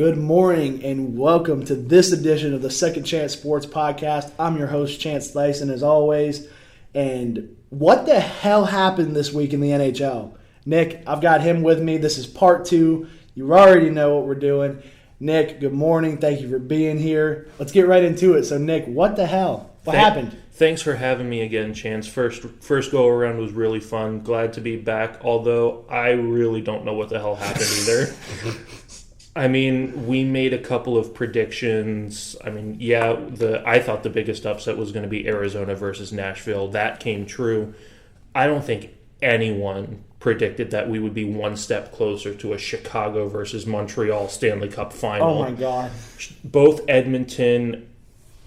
Good morning and welcome to this edition of the Second Chance Sports Podcast. I'm your host, Chance Thyhsen, as always. And what the hell happened this week in the NHL? Nick, I've got him with me. This is part 2. You already know what we're doing. Nick, good morning. Thank you for being here. Let's get right into it. So, Nick, what the hell? What happened? Thanks for having me again, Chance. First go-around was really fun. Glad to be back, although I really don't know what the hell happened either. I mean, we made a couple of predictions. I mean, I thought the biggest upset was going to be Arizona versus Nashville. That came true. I don't think anyone predicted that we would be one step closer to a Chicago versus Montreal Stanley Cup final. Oh, my God. Both Edmonton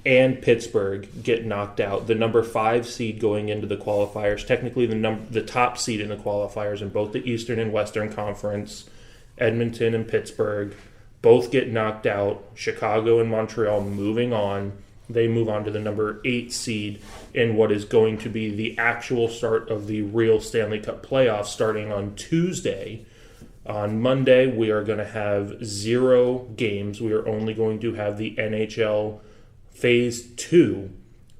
and Pittsburgh get knocked out. The number 5 seed going into the qualifiers, technically the top seed in the qualifiers in both the Eastern and Western Conference, Edmonton and Pittsburgh, both get knocked out. Chicago and Montreal moving on. They move on to the number 8 seed in what is going to be the actual start of the real Stanley Cup playoffs starting on Tuesday. On Monday, we are going to have 0 games. We are only going to have the NHL Phase 2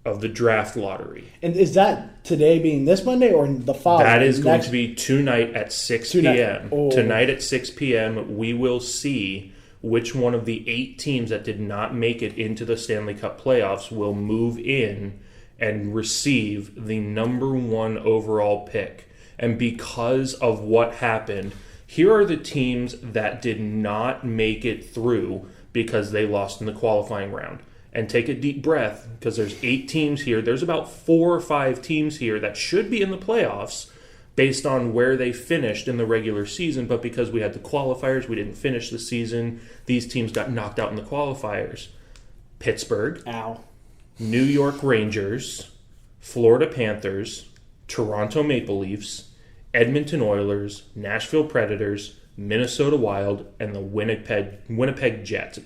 of the draft lottery. And is that today being this Monday or the following? That is going to be tonight at 6 p.m. Oh. Tonight at 6 p.m., we will see which one of the 8 teams that did not make it into the Stanley Cup playoffs will move in and receive the number 1 overall pick. And because of what happened, here are the teams that did not make it through because they lost in the qualifying round. And take a deep breath, because there's 8 teams here. There's about 4 or 5 teams here that should be in the playoffs based on where they finished in the regular season. But because we had the qualifiers, we didn't finish the season. These teams got knocked out in the qualifiers. Pittsburgh. Ow. New York Rangers. Florida Panthers. Toronto Maple Leafs. Edmonton Oilers. Nashville Predators. Minnesota Wild. And the Winnipeg Jets,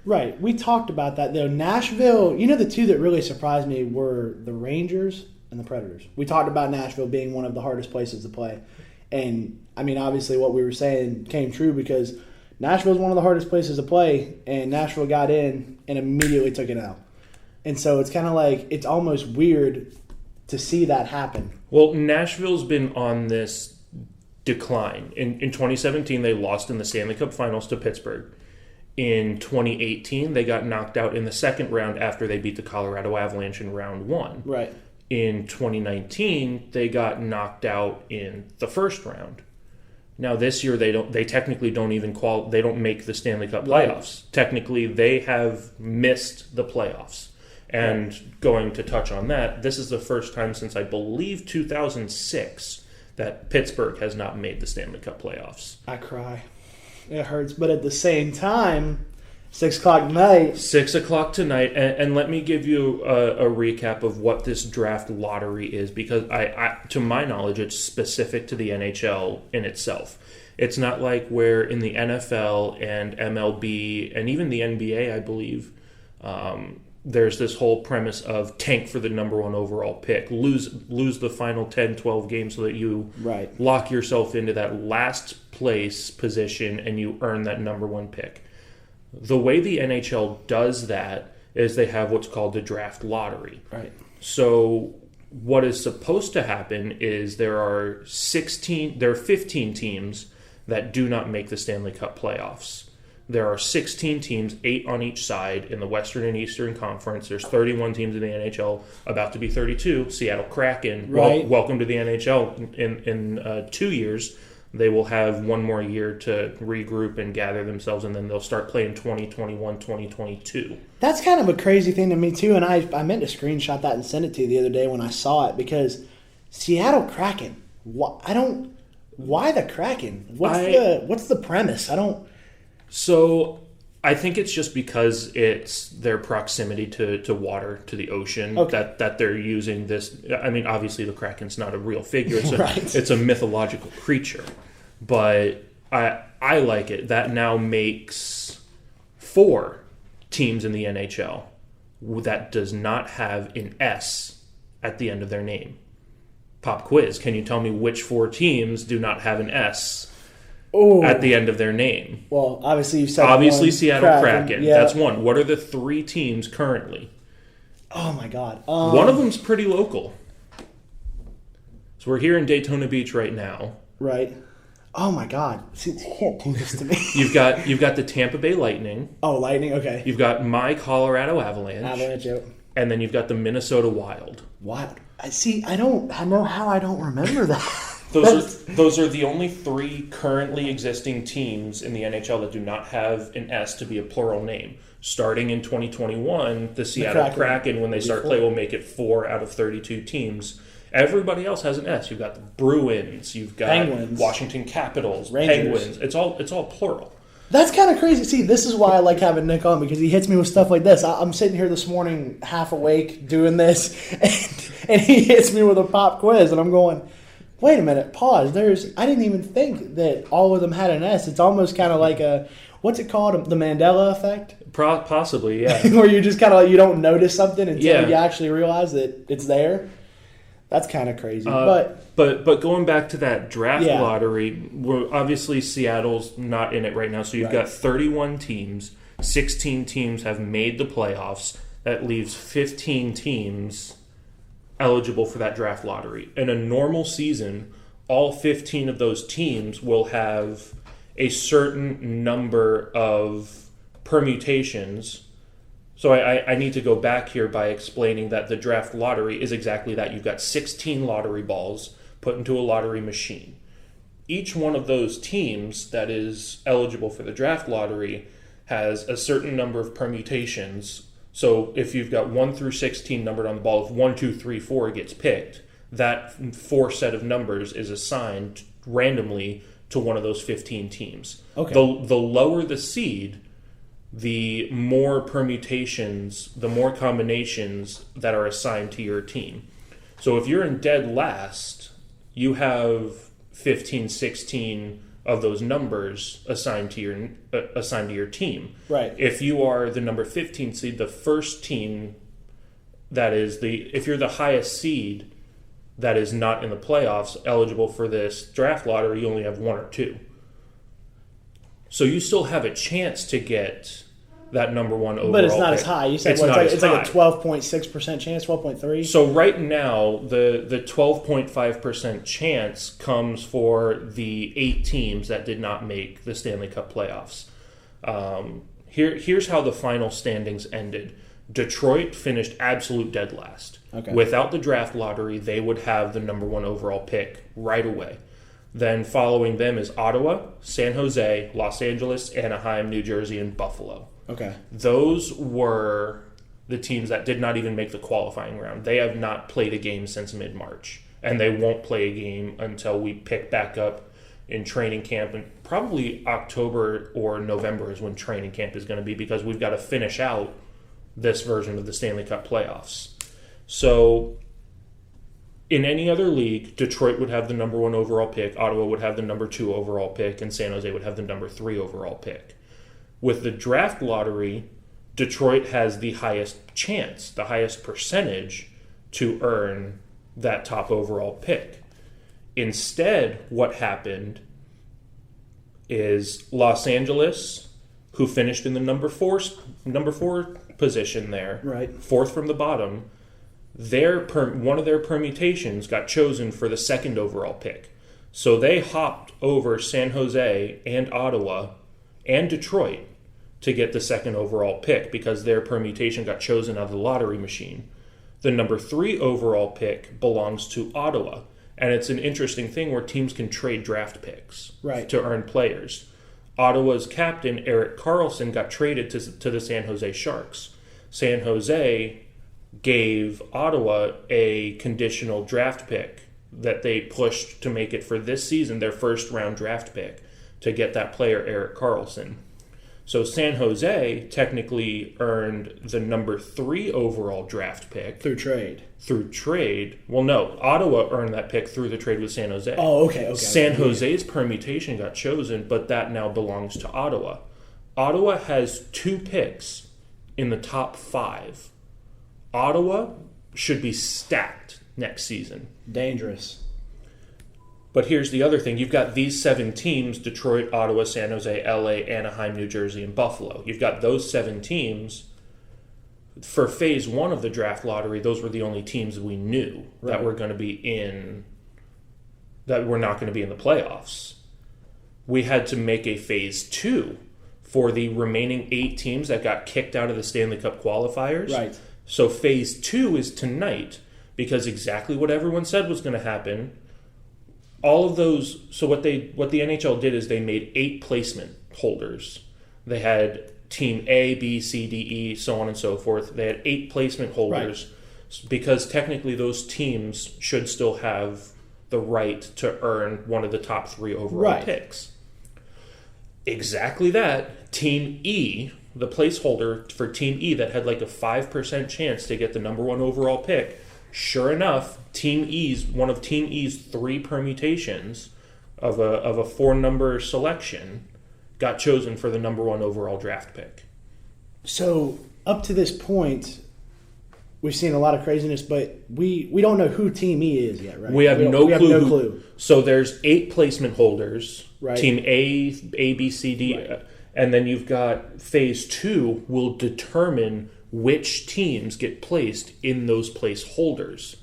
Right. We talked about that, though. Nashville, the 2 that really surprised me were the Rangers and the Predators. We talked about Nashville being one of the hardest places to play. And, I mean, obviously what we were saying came true because Nashville is one of the hardest places to play, and Nashville got in and immediately took it out. And so it's kind of like it's almost weird to see that happen. Well, Nashville's been on this decline. In 2017, they lost in the Stanley Cup Finals to Pittsburgh. In 2018, they got knocked out in the second round after they beat the Colorado Avalanche in round 1. Right. In 2019, they got knocked out in the first round. Now this year, they technically don't even they don't make the Stanley Cup playoffs. Right. Technically, they have missed the playoffs. And going to touch on that, this is the first time since I believe 2006 that Pittsburgh has not made the Stanley Cup playoffs. I cry. It hurts, but at the same time, 6 o'clock tonight. 6 o'clock tonight, and let me give you a recap of what this draft lottery is, because I, to my knowledge, it's specific to the NHL in itself. It's not like where in the NFL and MLB and even the NBA, I believe, there's this whole premise of tank for the number 1 overall pick, lose the final 10, 12 games so that you lock yourself into that last place position and you earn that number 1 pick. The way the NHL does that is they have what's called the draft lottery. Right. So what is supposed to happen is there are 15 teams that do not make the Stanley Cup playoffs. There are 16 teams, 8 on each side in the Western and Eastern Conference. There's 31 teams in the NHL, about to be 32. Seattle Kraken, welcome to the NHL. In 2 years, they will have 1 more year to regroup and gather themselves, and then they'll start playing 2021, 2022. That's kind of a crazy thing to me, too, and I meant to screenshot that and send it to you the other day when I saw it, because Seattle Kraken, why the Kraken? What's the premise? So I think it's just because it's their proximity to water, to the ocean, that they're using this. I mean, obviously the Kraken's not a real figure. It's a mythological creature. But I like it. That now makes 4 teams in the NHL that does not have an S at the end of their name. Pop quiz. Can you tell me which 4 teams do not have an S at the end of their name. Well, obviously you said Seattle Kraken. Yeah. That's one. What are the 3 teams currently? Oh my God. One of them's pretty local. So we're here in Daytona Beach right now. Right. Oh my God. See, you can't do this to me. You've got the Tampa Bay Lightning. Oh, Lightning. Okay. You've got my Colorado Avalanche. Avalanche. Yep. And then you've got the Minnesota Wild. Wild. I know how I don't remember that. Those are the only 3 currently existing teams in the NHL that do not have an S to be a plural name. Starting in 2021, the Seattle Kraken, when they start play, will make it 4 out of 32 teams. Everybody else has an S. You've got the Bruins. You've got Penguins. Washington Capitals. Rangers. Penguins. It's all plural. That's kind of crazy. See, this is why I like having Nick on, because he hits me with stuff like this. I'm sitting here this morning half awake doing this, and he hits me with a pop quiz, and I'm going, wait a minute, pause. I didn't even think that all of them had an S. It's almost kind of like what's it called? The Mandela effect? Possibly, yeah. Where you just kind of you don't notice something until you actually realize that it's there. That's kind of crazy. But going back to that draft lottery, obviously Seattle's not in it right now. So you've got 31 teams. 16 teams have made the playoffs. That leaves 15 teams eligible for that draft lottery. In a normal season, all 15 of those teams will have a certain number of permutations. So I need to go back here by explaining that the draft lottery is exactly that. You've got 16 lottery balls put into a lottery machine. Each one of those teams that is eligible for the draft lottery has a certain number of permutations. So if you've got 1 through 16 numbered on the ball, if 1, 2, 3, 4 gets picked, that 4 set of numbers is assigned randomly to one of those 15 teams. Okay. The lower the seed, the more permutations, the more combinations that are assigned to your team. So if you're in dead last, you have 15, 16 of those numbers assigned to your team. Right. If you are the number 15 seed, the first team if you're the highest seed that is not in the playoffs eligible for this draft lottery, you only have 1 or 2. So you still have a chance to get that number 1 overall. But it's not pick. as high. You said it's like a 12.6% chance, 12.3%. So right now, the 12.5% chance comes for the 8 teams that did not make the Stanley Cup playoffs. Here's how the final standings ended. Detroit finished absolute dead last. Okay. Without the draft lottery, they would have the number 1 overall pick right away. Then following them is Ottawa, San Jose, Los Angeles, Anaheim, New Jersey, and Buffalo. Okay. Those were the teams that did not even make the qualifying round. They have not played a game since mid-March, and they won't play a game until we pick back up in training camp. And probably October or November is when training camp is going to be, because we've got to finish out this version of the Stanley Cup playoffs. So in any other league, Detroit would have the number 1 overall pick, Ottawa would have the number 2 overall pick, and San Jose would have the number 3 overall pick. With the draft lottery, Detroit has the highest chance, the highest percentage to earn that top overall pick. Instead, what happened is Los Angeles, who finished in the number four position there, right, 4th from the bottom, one of their permutations got chosen for the 2nd overall pick. So they hopped over San Jose and Ottawa and Detroit to get the 2nd overall pick because their permutation got chosen out of the lottery machine. The number 3 overall pick belongs to Ottawa, and it's an interesting thing where teams can trade draft picks to earn players. Ottawa's captain, Erik Karlsson, got traded to the San Jose Sharks. San Jose gave Ottawa a conditional draft pick that they pushed to make it for this season, their first-round draft pick, to get that player, Erik Karlsson. So San Jose technically earned the number 3 overall draft pick. Through trade. Well, no. Ottawa earned that pick through the trade with San Jose. Oh, okay. San Jose's permutation got chosen, but that now belongs to Ottawa. Ottawa has 2 picks in the top 5. Ottawa should be stacked next season. Dangerous. But here's the other thing. You've got these 7 teams, Detroit, Ottawa, San Jose, LA, Anaheim, New Jersey, and Buffalo. You've got those 7 teams. For phase 1 of the draft lottery, those were the only teams we knew that were going to be that were not going to be in the playoffs. We had to make a phase 2 for the remaining 8 teams that got kicked out of the Stanley Cup qualifiers. Right. So phase 2 is tonight, because exactly what everyone said was going to happen. All of those. So what the NHL did is they made 8 placement holders. They had team A, B, C, D, E, so on and so forth. They had 8 placement holders, because technically those teams should still have the right to earn one of the top 3 overall picks. Exactly that. Team E, the placeholder for Team E that had like a 5% chance to get the number 1 overall pick, sure enough, one of Team E's 3 permutations of a 4-number selection got chosen for the number 1 overall draft pick. So up to this point, we've seen a lot of craziness, but we don't know who Team E is yet, right? We have no clue. So there's 8 placement holders, Team A, B, C, D, and then you've got phase 2 will determine which teams get placed in those placeholders.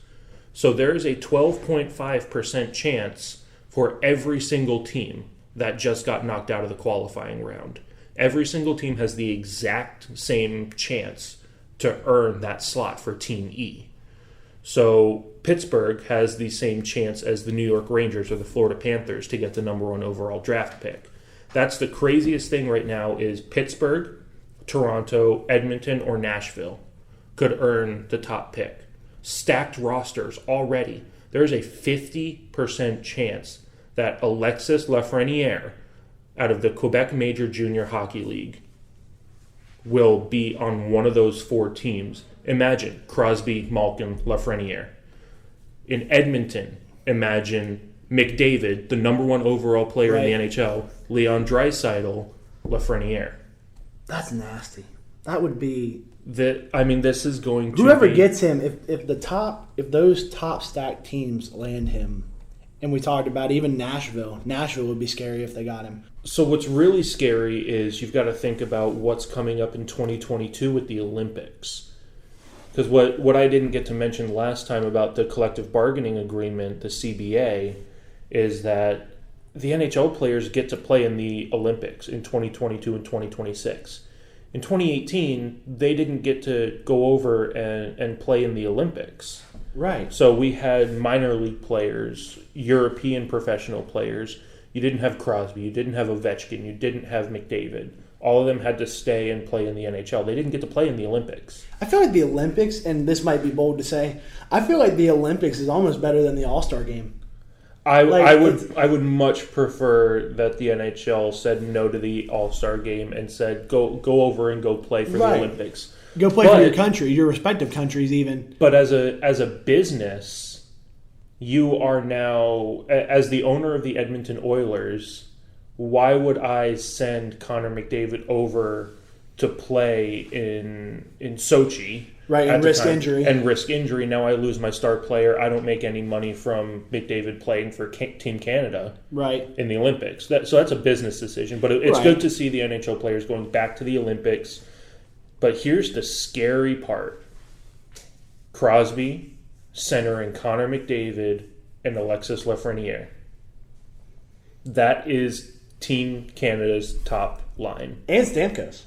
So there's a 12.5% chance for every single team that just got knocked out of the qualifying round. Every single team has the exact same chance to earn that slot for Team E. So Pittsburgh has the same chance as the New York Rangers or the Florida Panthers to get the number 1 overall draft pick. That's the craziest thing right now is Pittsburgh, Toronto, Edmonton, or Nashville could earn the top pick. Stacked rosters already. There's a 50% chance that Alexis Lafreniere out of the Quebec Major Junior Hockey League will be on one of those 4 teams. Imagine Crosby, Malkin, Lafreniere. In Edmonton, imagine McDavid, the number 1 overall player in the NHL, Leon Draisaitl, Lafreniere. That's nasty. That would be... this is going to whoever gets him, if those top stacked teams land him, and we talked about even Nashville would be scary if they got him. So what's really scary is you've got to think about what's coming up in 2022 with the Olympics. Because what I didn't get to mention last time about the collective bargaining agreement, the CBA, is that the NHL players get to play in the Olympics in 2022 and 2026. In 2018, they didn't get to go over and play in the Olympics. Right. So we had minor league players, European professional players. You didn't have Crosby. You didn't have Ovechkin. You didn't have McDavid. All of them had to stay and play in the NHL. They didn't get to play in the Olympics. I feel like the Olympics, and this might be bold to say, I feel like the Olympics is almost better than the All-Star game. I would much prefer that the NHL said no to the All-Star game and said go over and go play for the Olympics. Go play for your country, your respective countries even. But as a business, you are now, as the owner of the Edmonton Oilers, why would I send Connor McDavid over to play in Sochi? Right, and risk injury. And risk injury. Now I lose my star player. I don't make any money from McDavid playing for Team Canada in the Olympics. So that's a business decision. But it's good to see the NHL players going back to the Olympics. But here's the scary part. Crosby centering Connor McDavid and Alexis Lafreniere. That is Team Canada's top line. And Stamkos.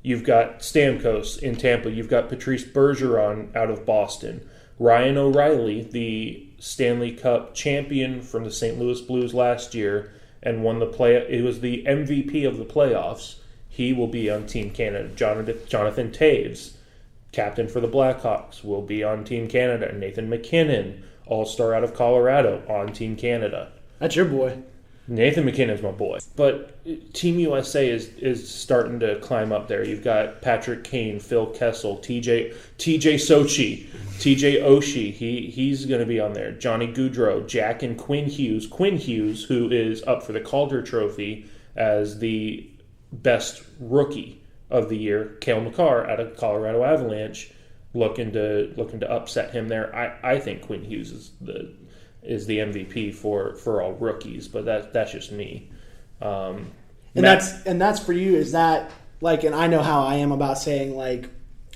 You've got Stamkos in Tampa. You've got Patrice Bergeron out of Boston. Ryan O'Reilly, the Stanley Cup champion from the St. Louis Blues last year and won it was the MVP of the playoffs. He will be on Team Canada. Jonathan Toews, captain for the Blackhawks, will be on Team Canada. Nathan MacKinnon, all-star out of Colorado, on Team Canada. That's your boy. Nathan MacKinnon's my boy. But Team USA is starting to climb up there. You've got Patrick Kane, Phil Kessel, TJ Sochi, TJ Oshie. He's going to be on there. Johnny Gaudreau, Jack and Quinn Hughes. Quinn Hughes, who is up for the Calder Trophy as the best rookie of the year. Cale Makar out of Colorado Avalanche, looking to upset him there. I think Quinn Hughes is is the MVP for all rookies, but that's just me. And that's for you. Is that like? And I know how I am about saying like,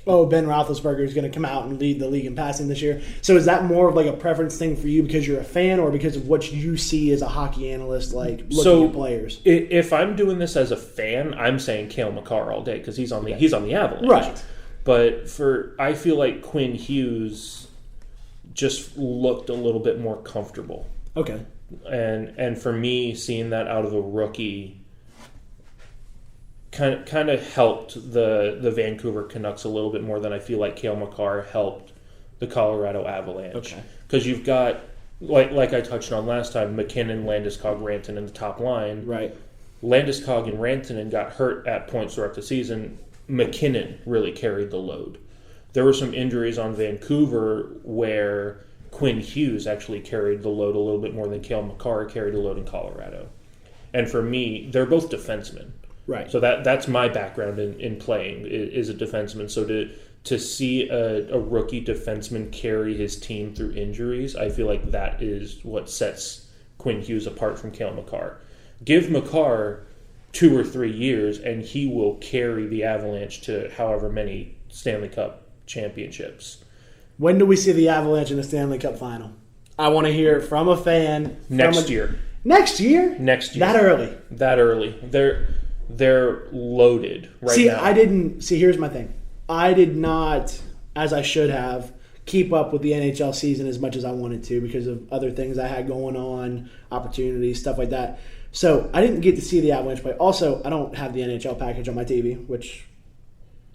oh, Ben Roethlisberger is going to come out and lead the league in passing this year. So is that more of like a preference thing for you because you're a fan, or because of what you see as a hockey analyst, like looking at players? If I'm doing this as a fan, I'm saying Cale Makar all day because he's on the Avalanche, right? But I feel like Quinn Hughes just looked a little bit more comfortable. Okay. And for me, seeing that out of a rookie kind of helped the Vancouver Canucks a little bit more than I feel like Cale Makar helped the Colorado Avalanche. Okay. Because you've got, like I touched on last time, McKinnon, Landeskog, Rantanen in the top line. Right. Landeskog and Rantanen got hurt at points throughout the season. McKinnon really carried the load. There were some injuries on Vancouver where Quinn Hughes actually carried the load a little bit more than Cale Makar carried the load in Colorado. And for me, they're both defensemen. Right. So that's my background in playing is a defenseman. So to see a rookie defenseman carry his team through injuries, I feel like that is what sets Quinn Hughes apart from Cale Makar. Give Makar 2 or 3 years, and he will carry the Avalanche to however many Stanley Cup championships. When do we see the Avalanche in the Stanley Cup final? I want to hear it from a fan. Next year. Next year? Next year. That early? They're loaded right now. Here's my thing. I did not, as I should have, keep up with the NHL season as much as I wanted to because of other things I had going on, opportunities, stuff like that. So I didn't get to see the Avalanche play. Also, I don't have the NHL package on my TV, which,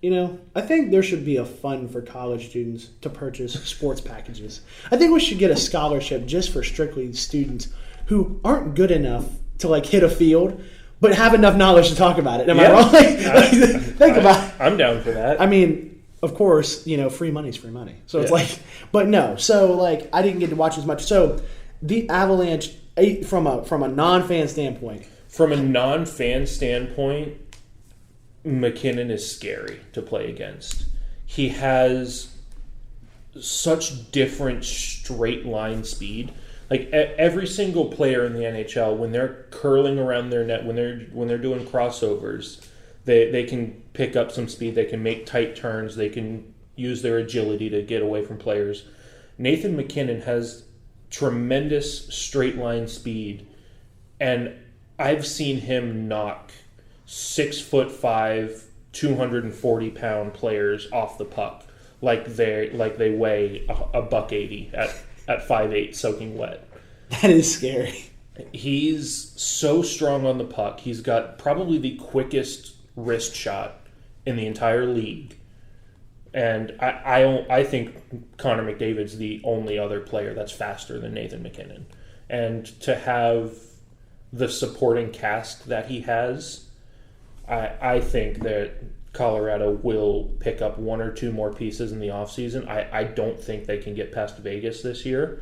I think there should be a fund for college students to purchase sports packages. I think we should get a scholarship just for strictly students who aren't good enough to hit a field, but have enough knowledge to talk about it. Am I wrong? Think about it. I'm down for that. I mean, of course, free money's free money. So it's but no. So I didn't get to watch as much. So the Avalanche, from a non-fan standpoint. From a non-fan standpoint, McKinnon is scary to play against. He has such different straight line speed. Every single player in the NHL, when they're curling around their net, when they're doing crossovers, they can pick up some speed. They can make tight turns. They can use their agility to get away from players. Nathan McKinnon has tremendous straight line speed, and I've seen him knock 6'5", 240-pound players off the puck like they weigh a $180 at 5'8", soaking wet. That is scary. He's so strong on the puck. He's got probably the quickest wrist shot in the entire league. And I think Connor McDavid's the only other player that's faster than Nathan McKinnon. And to have the supporting cast that he has, I think that Colorado will pick up 1 or 2 more pieces in the offseason. I don't think they can get past Vegas this year.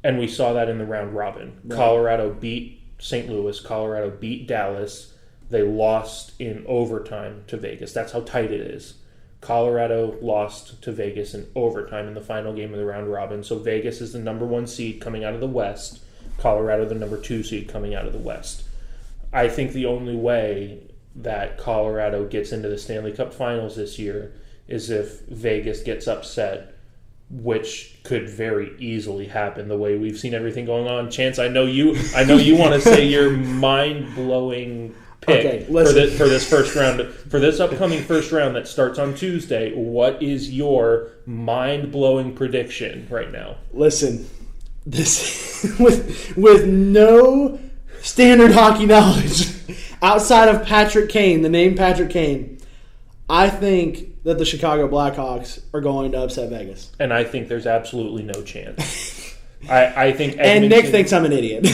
And we saw that in the round robin. Right. Colorado beat St. Louis. Colorado beat Dallas. They lost in overtime to Vegas. That's how tight it is. Colorado lost to Vegas in overtime in the final game of the round robin. So Vegas is the number 1 seed coming out of the West. Colorado the number 2 seed coming out of the West. I think the only way that Colorado gets into the Stanley Cup Finals this year is if Vegas gets upset, which could very easily happen the way we've seen everything going on. Chance, I know you want to say your mind-blowing pick for this first round, for this upcoming first round that starts on Tuesday. What is your mind-blowing prediction right now? Listen, this with no standard hockey knowledge outside of Patrick Kane, the name Patrick Kane, I think that the Chicago Blackhawks are going to upset Vegas. And I think there's absolutely no chance. I think Edmonton, and Nick thinks I'm an idiot.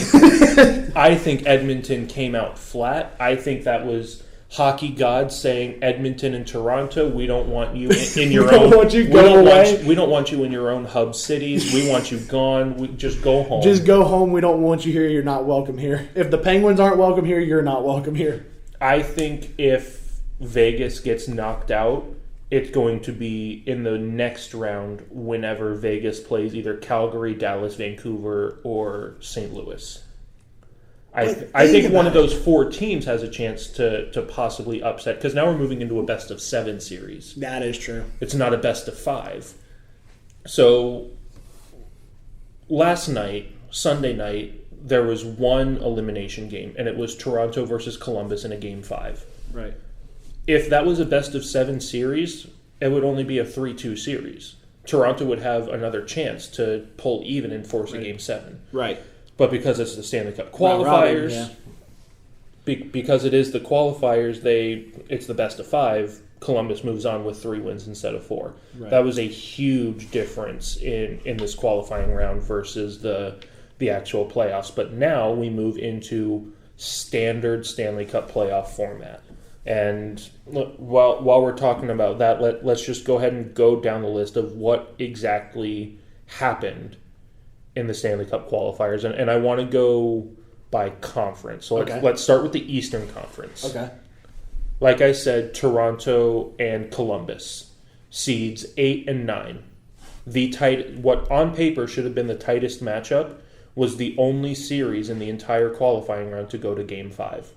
I think Edmonton came out flat. I think that was hockey gods saying, Edmonton and Toronto, we don't want you in your own. We don't want you in your own hub cities. We want you gone. Just go home. Just go home. We don't want you here. You're not welcome here. If the Penguins aren't welcome here, you're not welcome here. I think if Vegas gets knocked out it's going to be in the next round whenever Vegas plays either Calgary, Dallas, Vancouver, or St. Louis. I think one of those 4 teams has a chance to possibly upset, because now we're moving into a best-of-7 series. That is true. It's not a best-of-5. So last night, Sunday night, there was one elimination game, and it was Toronto versus Columbus in a Game 5. Right. If that was a best-of-7 series, it would only be a 3-2 series. Toronto would have another chance to pull even and force a Game 7. Right. But because it's the Stanley Cup qualifiers, because it is the qualifiers, it's the best-of-5, Columbus moves on with 3 wins instead of 4. Right. That was a huge difference in this qualifying round versus the actual playoffs. But now we move into standard Stanley Cup playoff format. And while we're talking about that, let's just go ahead and go down the list of what exactly happened in the Stanley Cup qualifiers. And I want to go by conference. So let's start with the Eastern Conference. Okay. Like I said, Toronto and Columbus, seeds 8 and 9. What on paper should have been the tightest matchup was the only series in the entire qualifying round to go to Game 5.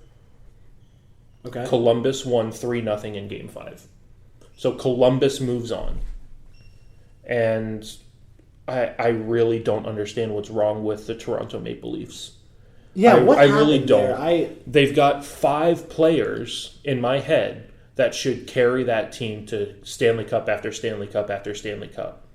Okay. Columbus won 3-0 in Game 5. So Columbus moves on. And I really don't understand what's wrong with the Toronto Maple Leafs. Yeah, I really don't. There? They've got 5 players in my head that should carry that team to Stanley Cup after Stanley Cup after Stanley Cup.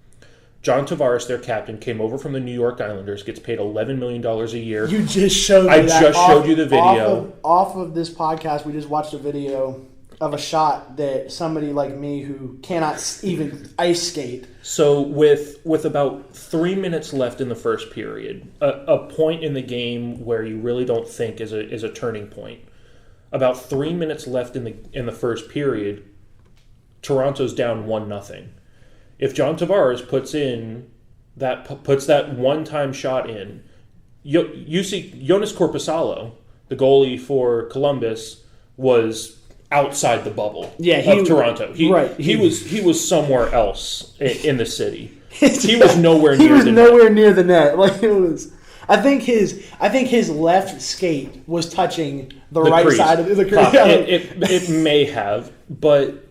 John Tavares, their captain, came over from the New York Islanders, gets paid $11 million a year. You just showed me I just showed you the video. Off of this podcast, we just watched a video of a shot that somebody like me who cannot even ice skate. So with about 3 minutes left in the first period, a point in the game where you really don't think is a turning point. About 3 minutes left in the first period, Toronto's down 1-0. If John Tavares puts that one-time shot in, you see Jonas Korpisalo, the goalie for Columbus, was outside the bubble of Toronto. He was somewhere else in the city. He was nowhere near. He was nowhere near the net. Like it was. I think his left skate was touching the right crease. side of the crease. It may have, but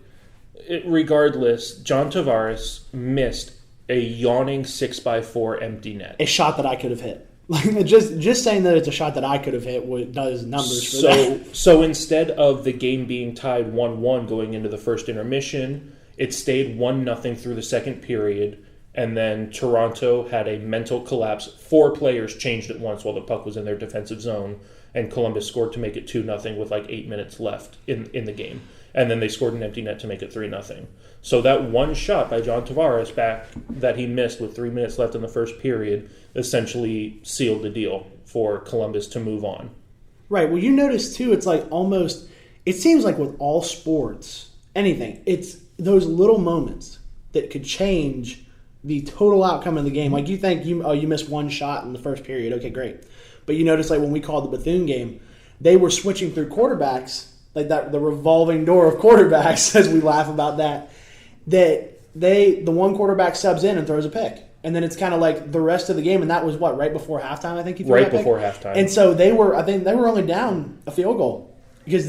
regardless, John Tavares missed a yawning 6x4 empty net. A shot that I could have hit. Like just saying that it's a shot that I could have hit does numbers for that. So instead of the game being tied 1-1 going into the first intermission, it stayed 1-0 through the second period, and then Toronto had a mental collapse. 4 players changed at once while the puck was in their defensive zone, and Columbus scored to make it 2-0 with like 8 minutes left in the game. And then they scored an empty net to make it 3-0. So that one shot by John Tavares back that he missed with 3 minutes left in the first period essentially sealed the deal for Columbus to move on. Right. Well, you notice, too, it's like almost – it seems like with all sports, anything, it's those little moments that could change the total outcome of the game. Like you think you missed one shot in the first period. Okay, great. But you notice like when we called the Bethune game, they were switching through quarterbacks – like that, the revolving door of quarterbacks, as we laugh about that. The one quarterback subs in and throws a pick, and then it's kind of like the rest of the game. And that was right before halftime. I think he threw right before halftime. And so I think they were only down a field goal because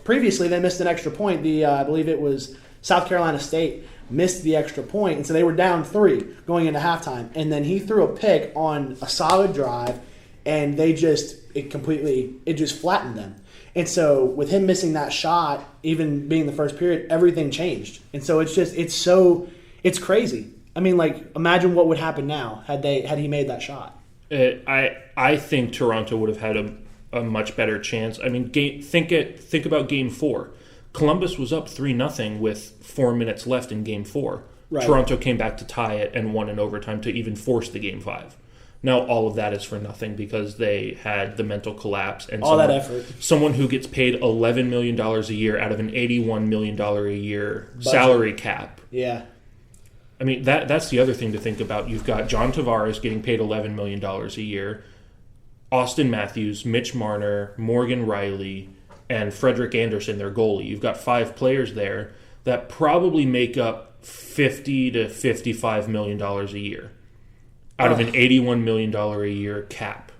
previously they missed an extra point. I believe it was South Carolina State missed the extra point, and so they were down 3 going into halftime. And then he threw a pick on a solid drive, and it just flattened them. And so with him missing that shot, even being the first period, everything changed. And so it's crazy. I mean, like, imagine what would happen now had he made that shot. I think Toronto would have had a much better chance. I mean, think about Game 4. Columbus was up 3-0 with 4 minutes left in Game 4. Right. Toronto came back to tie it and won in overtime to even force the Game 5. Now, all of that is for nothing because they had the mental collapse. And that effort. Someone who gets paid $11 million a year out of an $81 million a year salary cap. Yeah. I mean, that's the other thing to think about. You've got John Tavares getting paid $11 million a year, Austin Matthews, Mitch Marner, Morgan Riley, and Frederick Anderson, their goalie. You've got 5 players there that probably make up $50 to $55 million a year out of an $81 million a year cap.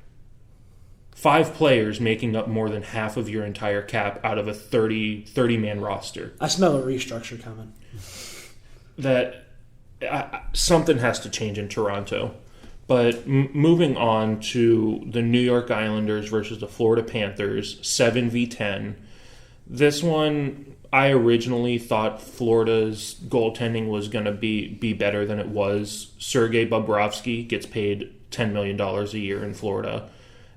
5 players making up more than half of your entire cap out of a 30-man roster. I smell a restructure coming. That something has to change in Toronto. But moving on to the New York Islanders versus the Florida Panthers, 7v10. This one, I originally thought Florida's goaltending was going to be better than it was. Sergei Bobrovsky gets paid $10 million a year in Florida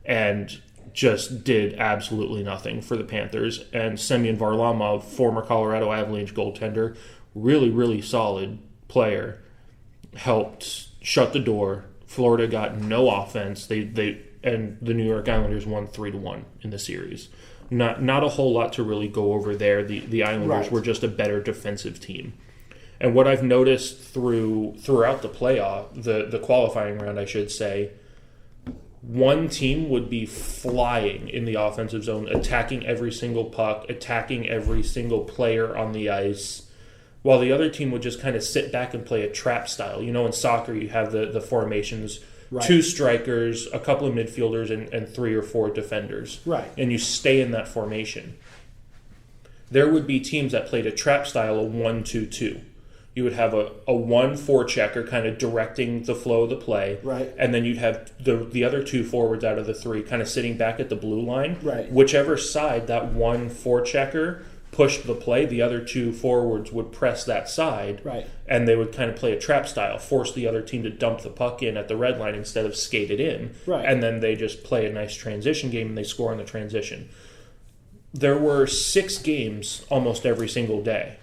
and just did absolutely nothing for the Panthers. And Semyon Varlamov, former Colorado Avalanche goaltender, really, really solid player, helped shut the door. Florida got no offense. And the New York Islanders won 3-1 in the series. Not a whole lot to really go over there. The Islanders were just a better defensive team. And what I've noticed throughout the playoff, the qualifying round, I should say, one team would be flying in the offensive zone, attacking every single puck, attacking every single player on the ice, while the other team would just kind of sit back and play a trap style. You know, in soccer, you have the formations, 2 strikers, a couple of midfielders, and 3 or 4 defenders. Right. And you stay in that formation. There would be teams that played a trap style, a 1-2-2. You would have a 1-4 checker kind of directing the flow of the play. Right. And then you'd have the other 2 forwards out of the 3 kind of sitting back at the blue line. Right. Whichever side that 1-4 checker pushed the play, the other 2 forwards would press that side. Right. And they would kind of play a trap style, force the other team to dump the puck in at the red line instead of skate it in. Right. And then they just play a nice transition game and they score on the transition. There were 6 games almost every single day.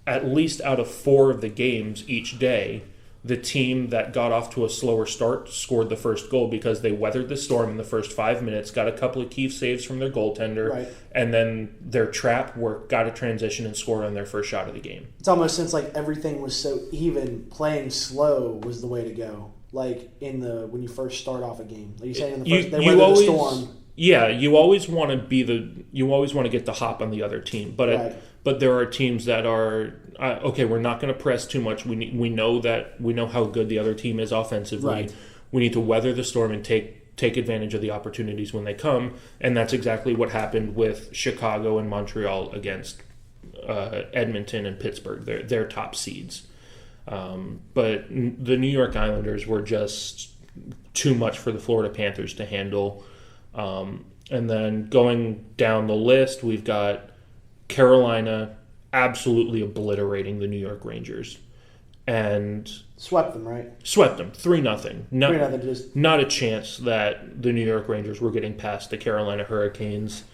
At least out of 4 of the games each day, the team that got off to a slower start scored the first goal because they weathered the storm in the first 5 minutes, got a couple of key saves from their goaltender, and then their trap work, got a transition, and scored on their first shot of the game. It's almost since like everything was so even, playing slow was the way to go. Like when you first start off a game, like you say in the first, they weathered the storm. Yeah, you always want to get the hop on the other team, but there are teams that are okay. We're not going to press too much. We know how good the other team is offensively. Right. We need to weather the storm and take advantage of the opportunities when they come, and that's exactly what happened with Chicago and Montreal against Edmonton and Pittsburgh. They're top seeds, but the New York Islanders were just too much for the Florida Panthers to handle. And then going down the list, we've got Carolina absolutely obliterating the New York Rangers. And swept them, right? Swept them, 3-0. 3-0 not a chance that the New York Rangers were getting past the Carolina Hurricanes.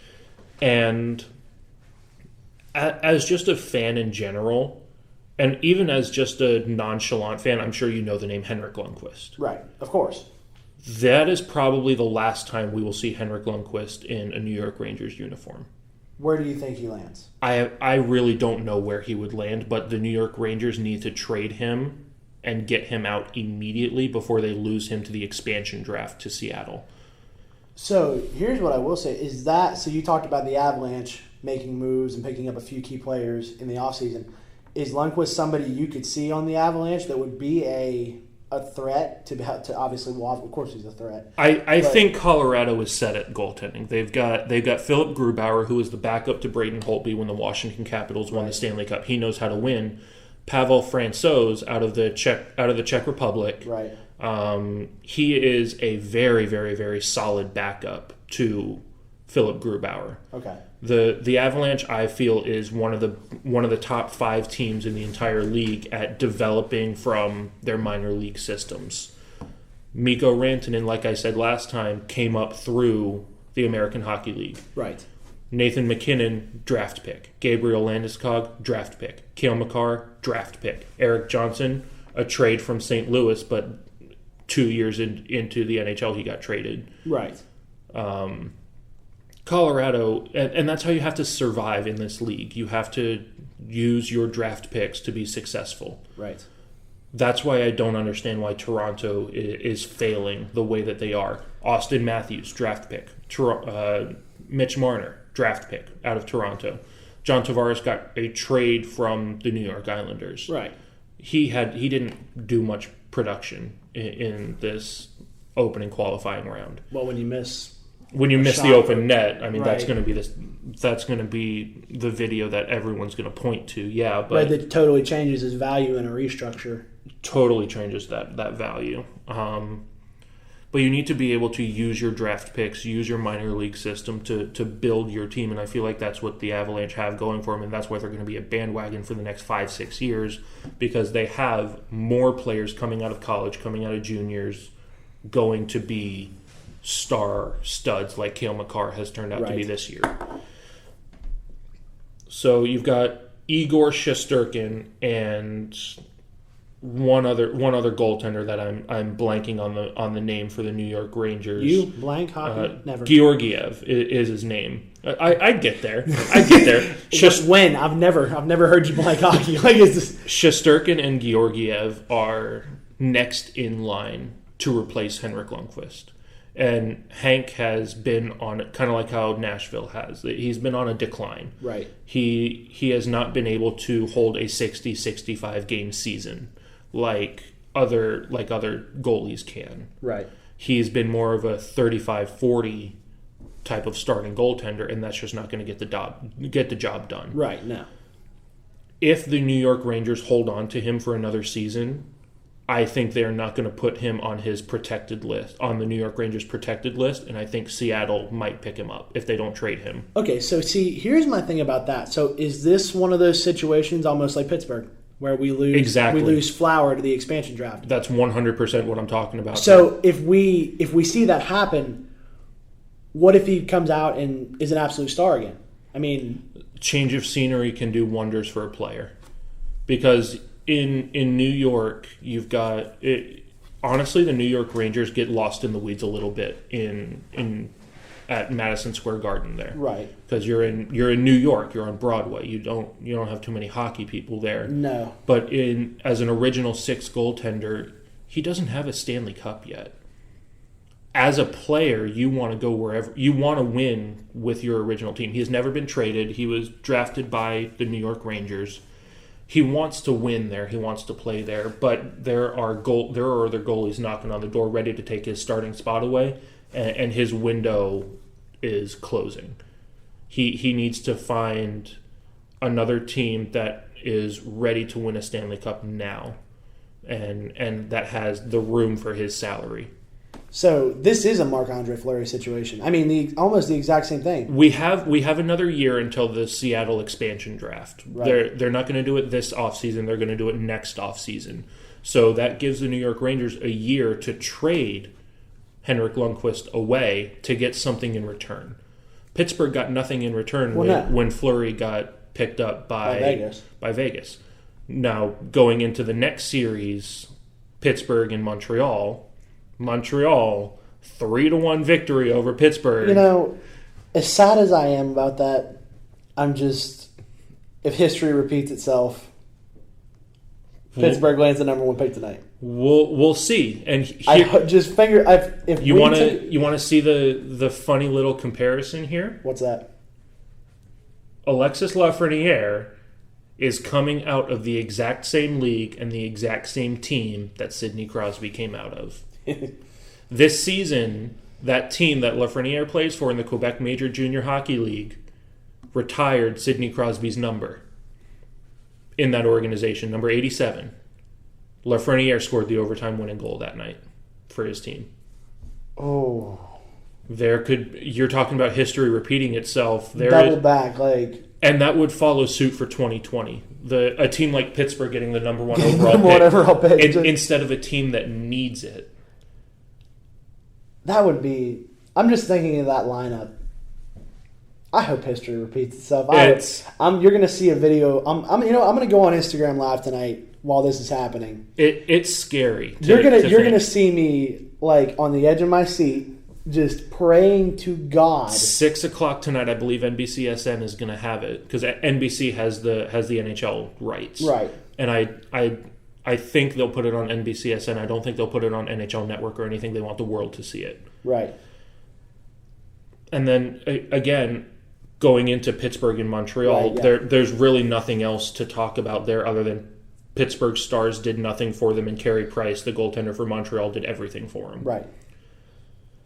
And as just a fan in general, and even as just a nonchalant fan, I'm sure you know the name Henrik Lundqvist. Right, of course. That is probably the last time we will see Henrik Lundqvist in a New York Rangers uniform. Where do you think he lands? I really don't know where he would land, but the New York Rangers need to trade him and get him out immediately before they lose him to the expansion draft to Seattle. So here's what I will say is that, so you talked about the Avalanche making moves and picking up a few key players in the offseason. Is Lundqvist somebody you could see on the Avalanche that would be a threat to obviously, well, of course he's a threat. I think Colorado is set at goaltending. They've got Philip Grubauer, who was the backup to Braden Holtby when the Washington Capitals won the Stanley Cup. He knows how to win. Pavel Francouz out of the Czech Republic. Right. He is a very, very, very solid backup to Philip Grubauer. Okay. The Avalanche, I feel, is one of the top 5 teams in the entire league at developing from their minor league systems. Mikko Rantanen, like I said last time, came up through the American Hockey League. Right. Nathan McKinnon, draft pick. Gabriel Landeskog, draft pick. Cale Makar, draft pick. Eric Johnson, a trade from St. Louis, but 2 years into the NHL, he got traded. Right. Colorado, and that's how you have to survive in this league. You have to use your draft picks to be successmark. Right. That's why I don't understand why Toronto is failing the way that they are. Austin Matthews, draft pick. Mitch Marner, draft pick out of Toronto. John Tavares got a trade from the New York Islanders. Right. He didn't do much production in this opening qualifying round. Well, when you miss the open net, I mean, right. that's going to be the video that everyone's going to point to. Yeah, but right, that totally changes his value in a restructure. Totally changes that value. But you need to be able to use your draft picks, use your minor league system to build your team, and I feel like that's what the Avalanche have going for them, and that's why they're going to be a bandwagon for the next 5-6 years, because they have more players coming out of college, coming out of juniors, going to be star studs like Cale Makar has turned out to be this year. So you've got Igor Shesterkin and one other goaltender that I'm blanking on the name for the New York Rangers. You blank hockey? Never. Georgiev is his name. I get there. When? I've never heard you blank hockey. Like, is this Shesterkin and Georgiev are next in line to replace Henrik Lundqvist. And Hank has been on, kind of like how Nashville has. He's been on a decline. Right. He has not been able to hold a 60-65 game season like other goalies can. Right. He's been more of a 35-40 type of starting goaltender, and that's just not going to get the job done. Right. No. If the New York Rangers hold on to him for another season, I think they're not going to put him on his protected list, on the New York Rangers protected list, and I think Seattle might pick him up if they don't trade him. Okay, so see, here's my thing about that. So is this one of those situations almost like Pittsburgh, where we lose Flower to the expansion draft? That's 100% what I'm talking about. So if we see that happen, what if he comes out and is an absolute star again? I mean, change of scenery can do wonders for a player, because in New York, you've got it. Honestly, the New York Rangers get lost in the weeds a little bit at Madison Square Garden there, right? Because you're in New York, you're on Broadway. You don't have too many hockey people there. No. But as an original six goaltender, he doesn't have a Stanley Cup yet. As a player, you want to go wherever you want to win with your original team. He has never been traded. He was drafted by the New York Rangers. He wants to win there. He wants to play there. But there are other goalies knocking on the door, ready to take his starting spot away, and his window is closing. He needs to find another team that is ready to win a Stanley Cup now, and that has the room for his salary. So this is a Marc-Andre Fleury situation. I mean, almost the exact same thing. We have another year until the Seattle expansion draft. Right. They're not going to do it this offseason. They're going to do it next offseason. So that gives the New York Rangers a year to trade Henrik Lundqvist away to get something in return. Pittsburgh got nothing in return when Fleury got picked up by Vegas. Now, going into the next series, Pittsburgh and Montreal, 3-1 victory over Pittsburgh. You know, as sad as I am about that, I'm just, if history repeats itself, Pittsburgh lands the number one pick tonight. We'll see. And if you want to see the funny little comparison here. What's that? Alexis Lafreniere is coming out of the exact same league and the exact same team that Sidney Crosby came out of. This season, that team that Lafreniere plays for in the Quebec Major Junior Hockey League retired Sidney Crosby's number in that organization, number 87. Lafreniere scored the overtime winning goal that night for his team. Oh. You're talking about history repeating itself. And that would follow suit for 2020. A team like Pittsburgh getting the number one overall pick instead of a team that needs it. That would be. I'm just thinking of that lineup. I hope history repeats itself. You're going to see a video. I'm going to go on Instagram Live tonight while this is happening. It's scary. You're going to see me like on the edge of my seat, just praying to God. 6:00 tonight, I believe NBCSN is going to have it because NBC has the NHL rights. Right. And I think they'll put it on NBCSN. I don't think they'll put it on NHL Network or anything. They want the world to see it. Right. And then, again, going into Pittsburgh and Montreal, Right, yeah. there's really nothing else to talk about there other than Pittsburgh Stars did nothing for them, and Carey Price, the goaltender for Montreal, did everything for them. Right.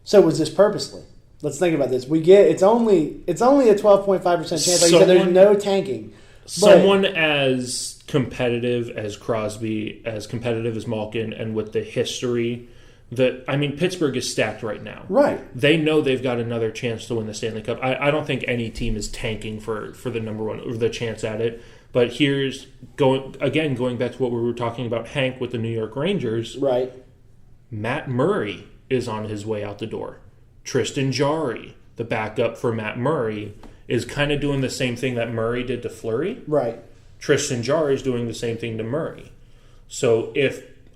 So was this purposely? Let's think about this. It's only a 12.5% chance. Like you said, there's no tanking. Someone as competitive as Crosby, as competitive as Malkin, and with the history Pittsburgh is stacked right now. Right. They know they've got another chance to win the Stanley Cup. I don't think any team is tanking for the number one, or the chance at it. But here's going back to what we were talking about, Hank with the New York Rangers. Right. Matt Murray is on his way out the door. Tristan Jarry, the backup for Matt Murray, is kind of doing the same thing that Murray did to Fleury. Right. Tristan Jarry is doing the same thing to Murray. So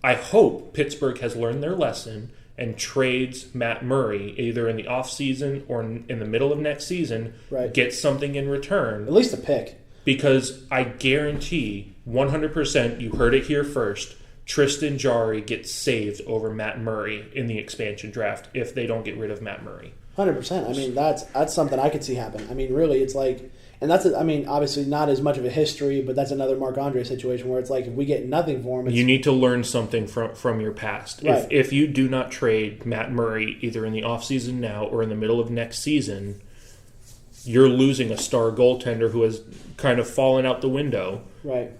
I hope Pittsburgh has learned their lesson and trades Matt Murray either in the offseason or in the middle of next season, right. Get something in return. At least a pick. Because I guarantee 100%, you heard it here first, Tristan Jarry gets saved over Matt Murray in the expansion draft if they don't get rid of Matt Murray. 100%. I mean, that's something I could see happen. I mean, really, it's like, and obviously not as much of a history, but that's another Marc-Andre situation where it's like if we get nothing for him, you need to learn something from your past. Right. If you do not trade Matt Murray either in the offseason now or in the middle of next season, you're losing a star goaltender who has kind of fallen out the window. Right.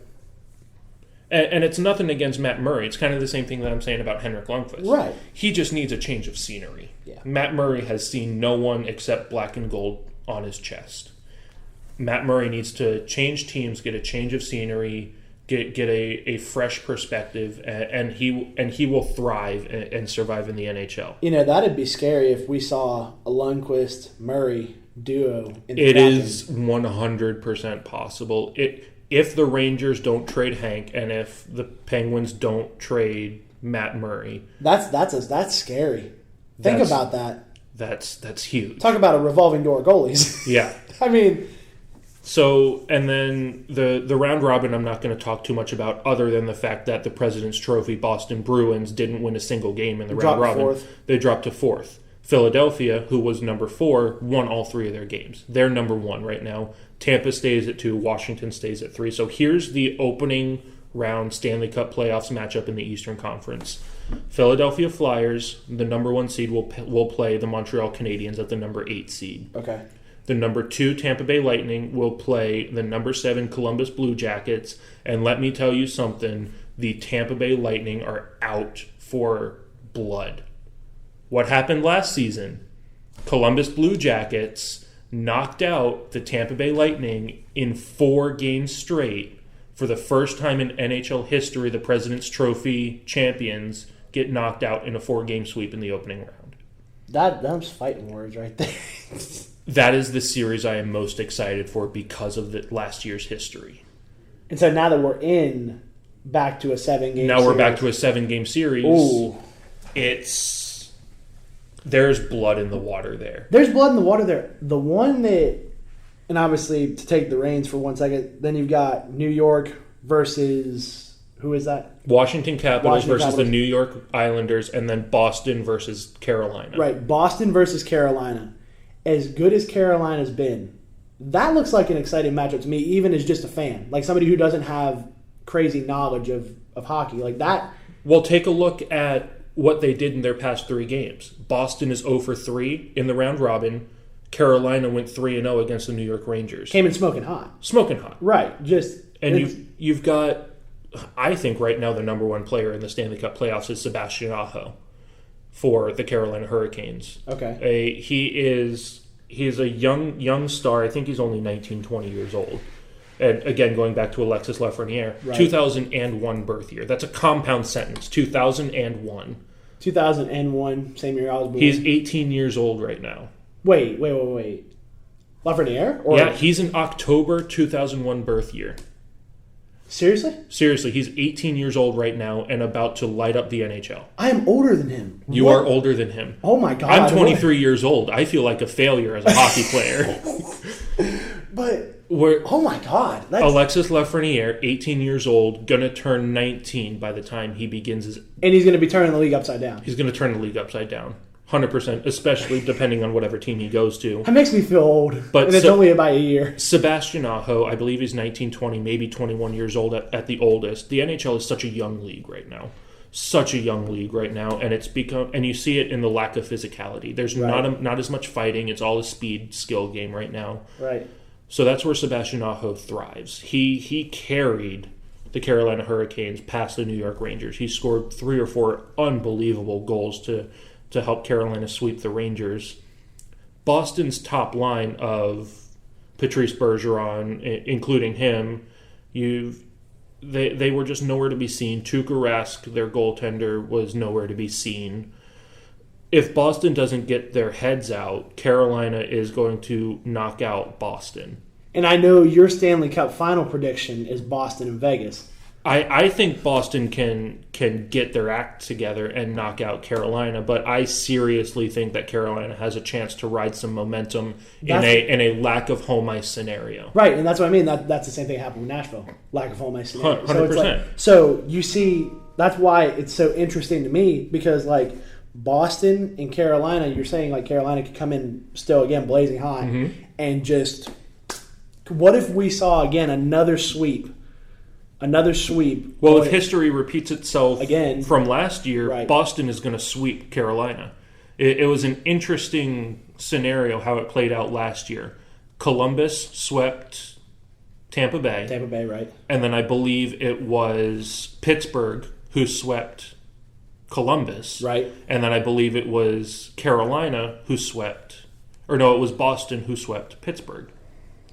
And it's nothing against Matt Murray. It's kind of the same thing that I'm saying about Henrik Lundqvist. Right. He just needs a change of scenery. Yeah. Matt Murray has seen no one except black and gold on his chest. Matt Murray needs to change teams, get a change of scenery, get a fresh perspective, and he will thrive and survive in the NHL. You know, that'd be scary if we saw a Lundqvist-Murray duo in the It Kraken. is 100% possible. If the Rangers don't trade Hank and if the Penguins don't trade Matt Murray, that's scary. Think about that. That's huge. Talk about a revolving door of goalies. Yeah. I mean, so, and then the round robin I'm not going to talk too much about other than the fact that the President's Trophy Boston Bruins didn't win a single game in the round robin. Fourth. They dropped to fourth. Philadelphia, who was number 4, won all 3 of their games. They're number 1 right now. Tampa stays at 2. Washington stays at 3. So here's the opening round Stanley Cup playoffs matchup in the Eastern Conference. Philadelphia Flyers, the number 1 seed, will play the Montreal Canadiens at the number 8 seed. okay. The number 2 Tampa Bay Lightning will play the number 7 Columbus Blue Jackets. And let me tell you something, the Tampa Bay Lightning are out for blood. What happened last season? Columbus Blue Jackets knocked out the Tampa Bay Lightning in 4 games straight. For the first time in NHL history, the President's Trophy champions get knocked out in a 4-game sweep in the opening round. That's fighting words right there. That is the series I am most excited for because of the last year's history. And so now that we're back to a 7-game Now series. we're back to a 7-game series. Ooh. There's blood in the water there. There's blood in the water there. The one that, and obviously to take the reins for 1 second, then you've got New York versus, who is that? Washington Capitals versus Capitals. the New York Islanders, and then Boston versus Carolina. Right, Boston versus Carolina. As good as Carolina's been, that looks like an exciting matchup to me, even as just a fan. Like somebody who doesn't have crazy knowledge of hockey. Like that. Well, take a look at what they did in their past 3 games. Boston is 0 for 3 in the round robin. Carolina went 3-0 against the New York Rangers. Came in smoking hot. Smoking hot. Right, And you've got, I think right now the number 1 player in the Stanley Cup playoffs is Sebastian Aho for the Carolina Hurricanes. Okay. He is a young star. I think he's only 19, 20 years old. And again, going back to Alexis Lafreniere, right. 2001 birth year. That's a compound sentence. 2001. 2001, same year I was born. He's 18 years old right now. Wait. Lafreniere? Yeah, he's an October 2001 birth year. Seriously? Seriously, he's 18 years old right now and about to light up the NHL. I am older than him. You What? are older than him. Oh my God. I'm 23 years old. I feel like a failure as a hockey player. Oh my God. Alexis Lafreniere, 18 years old, going to turn 19 by the time he begins his... And he's going to be turning the league upside down. He's going to turn the league upside down. 100%, especially depending on whatever team he goes to. That makes me feel old, But and it's only about a year. Sebastian Aho, I believe he's 19, 20, maybe 21 years old at the oldest. The NHL is such a young league right now. Such a young league right now, and you see it in the lack of physicality. There's not as much fighting. It's all a speed skill game right now. Right. So that's where Sebastian Aho thrives. He carried the Carolina Hurricanes past the New York Rangers. He scored 3 or 4 unbelievable goals to help Carolina sweep the Rangers. Boston's top line of Patrice Bergeron, including him, they were just nowhere to be seen. Tuukka Rask, their goaltender, was nowhere to be seen. If Boston doesn't get their heads out, Carolina is going to knock out Boston. And I know your Stanley Cup final prediction is Boston and Vegas. I think Boston can get their act together and knock out Carolina, but I seriously think that Carolina has a chance to ride some momentum in a lack of home ice scenario. Right, and that's what I mean. That's the same thing that happened with Nashville. Lack of home ice scenario. 100%. So you see, that's why it's so interesting to me, because like Boston and Carolina, you're saying like Carolina could come in still again blazing high and just, what if we saw again another sweep? Well, if history repeats itself again from last year, right. Boston is going to sweep Carolina. It was an interesting scenario how it played out last year. Columbus swept Tampa Bay. Tampa Bay, right. And then I believe it was Pittsburgh who swept Columbus. Right. And then I believe it was Carolina who swept, it was Boston who swept Pittsburgh.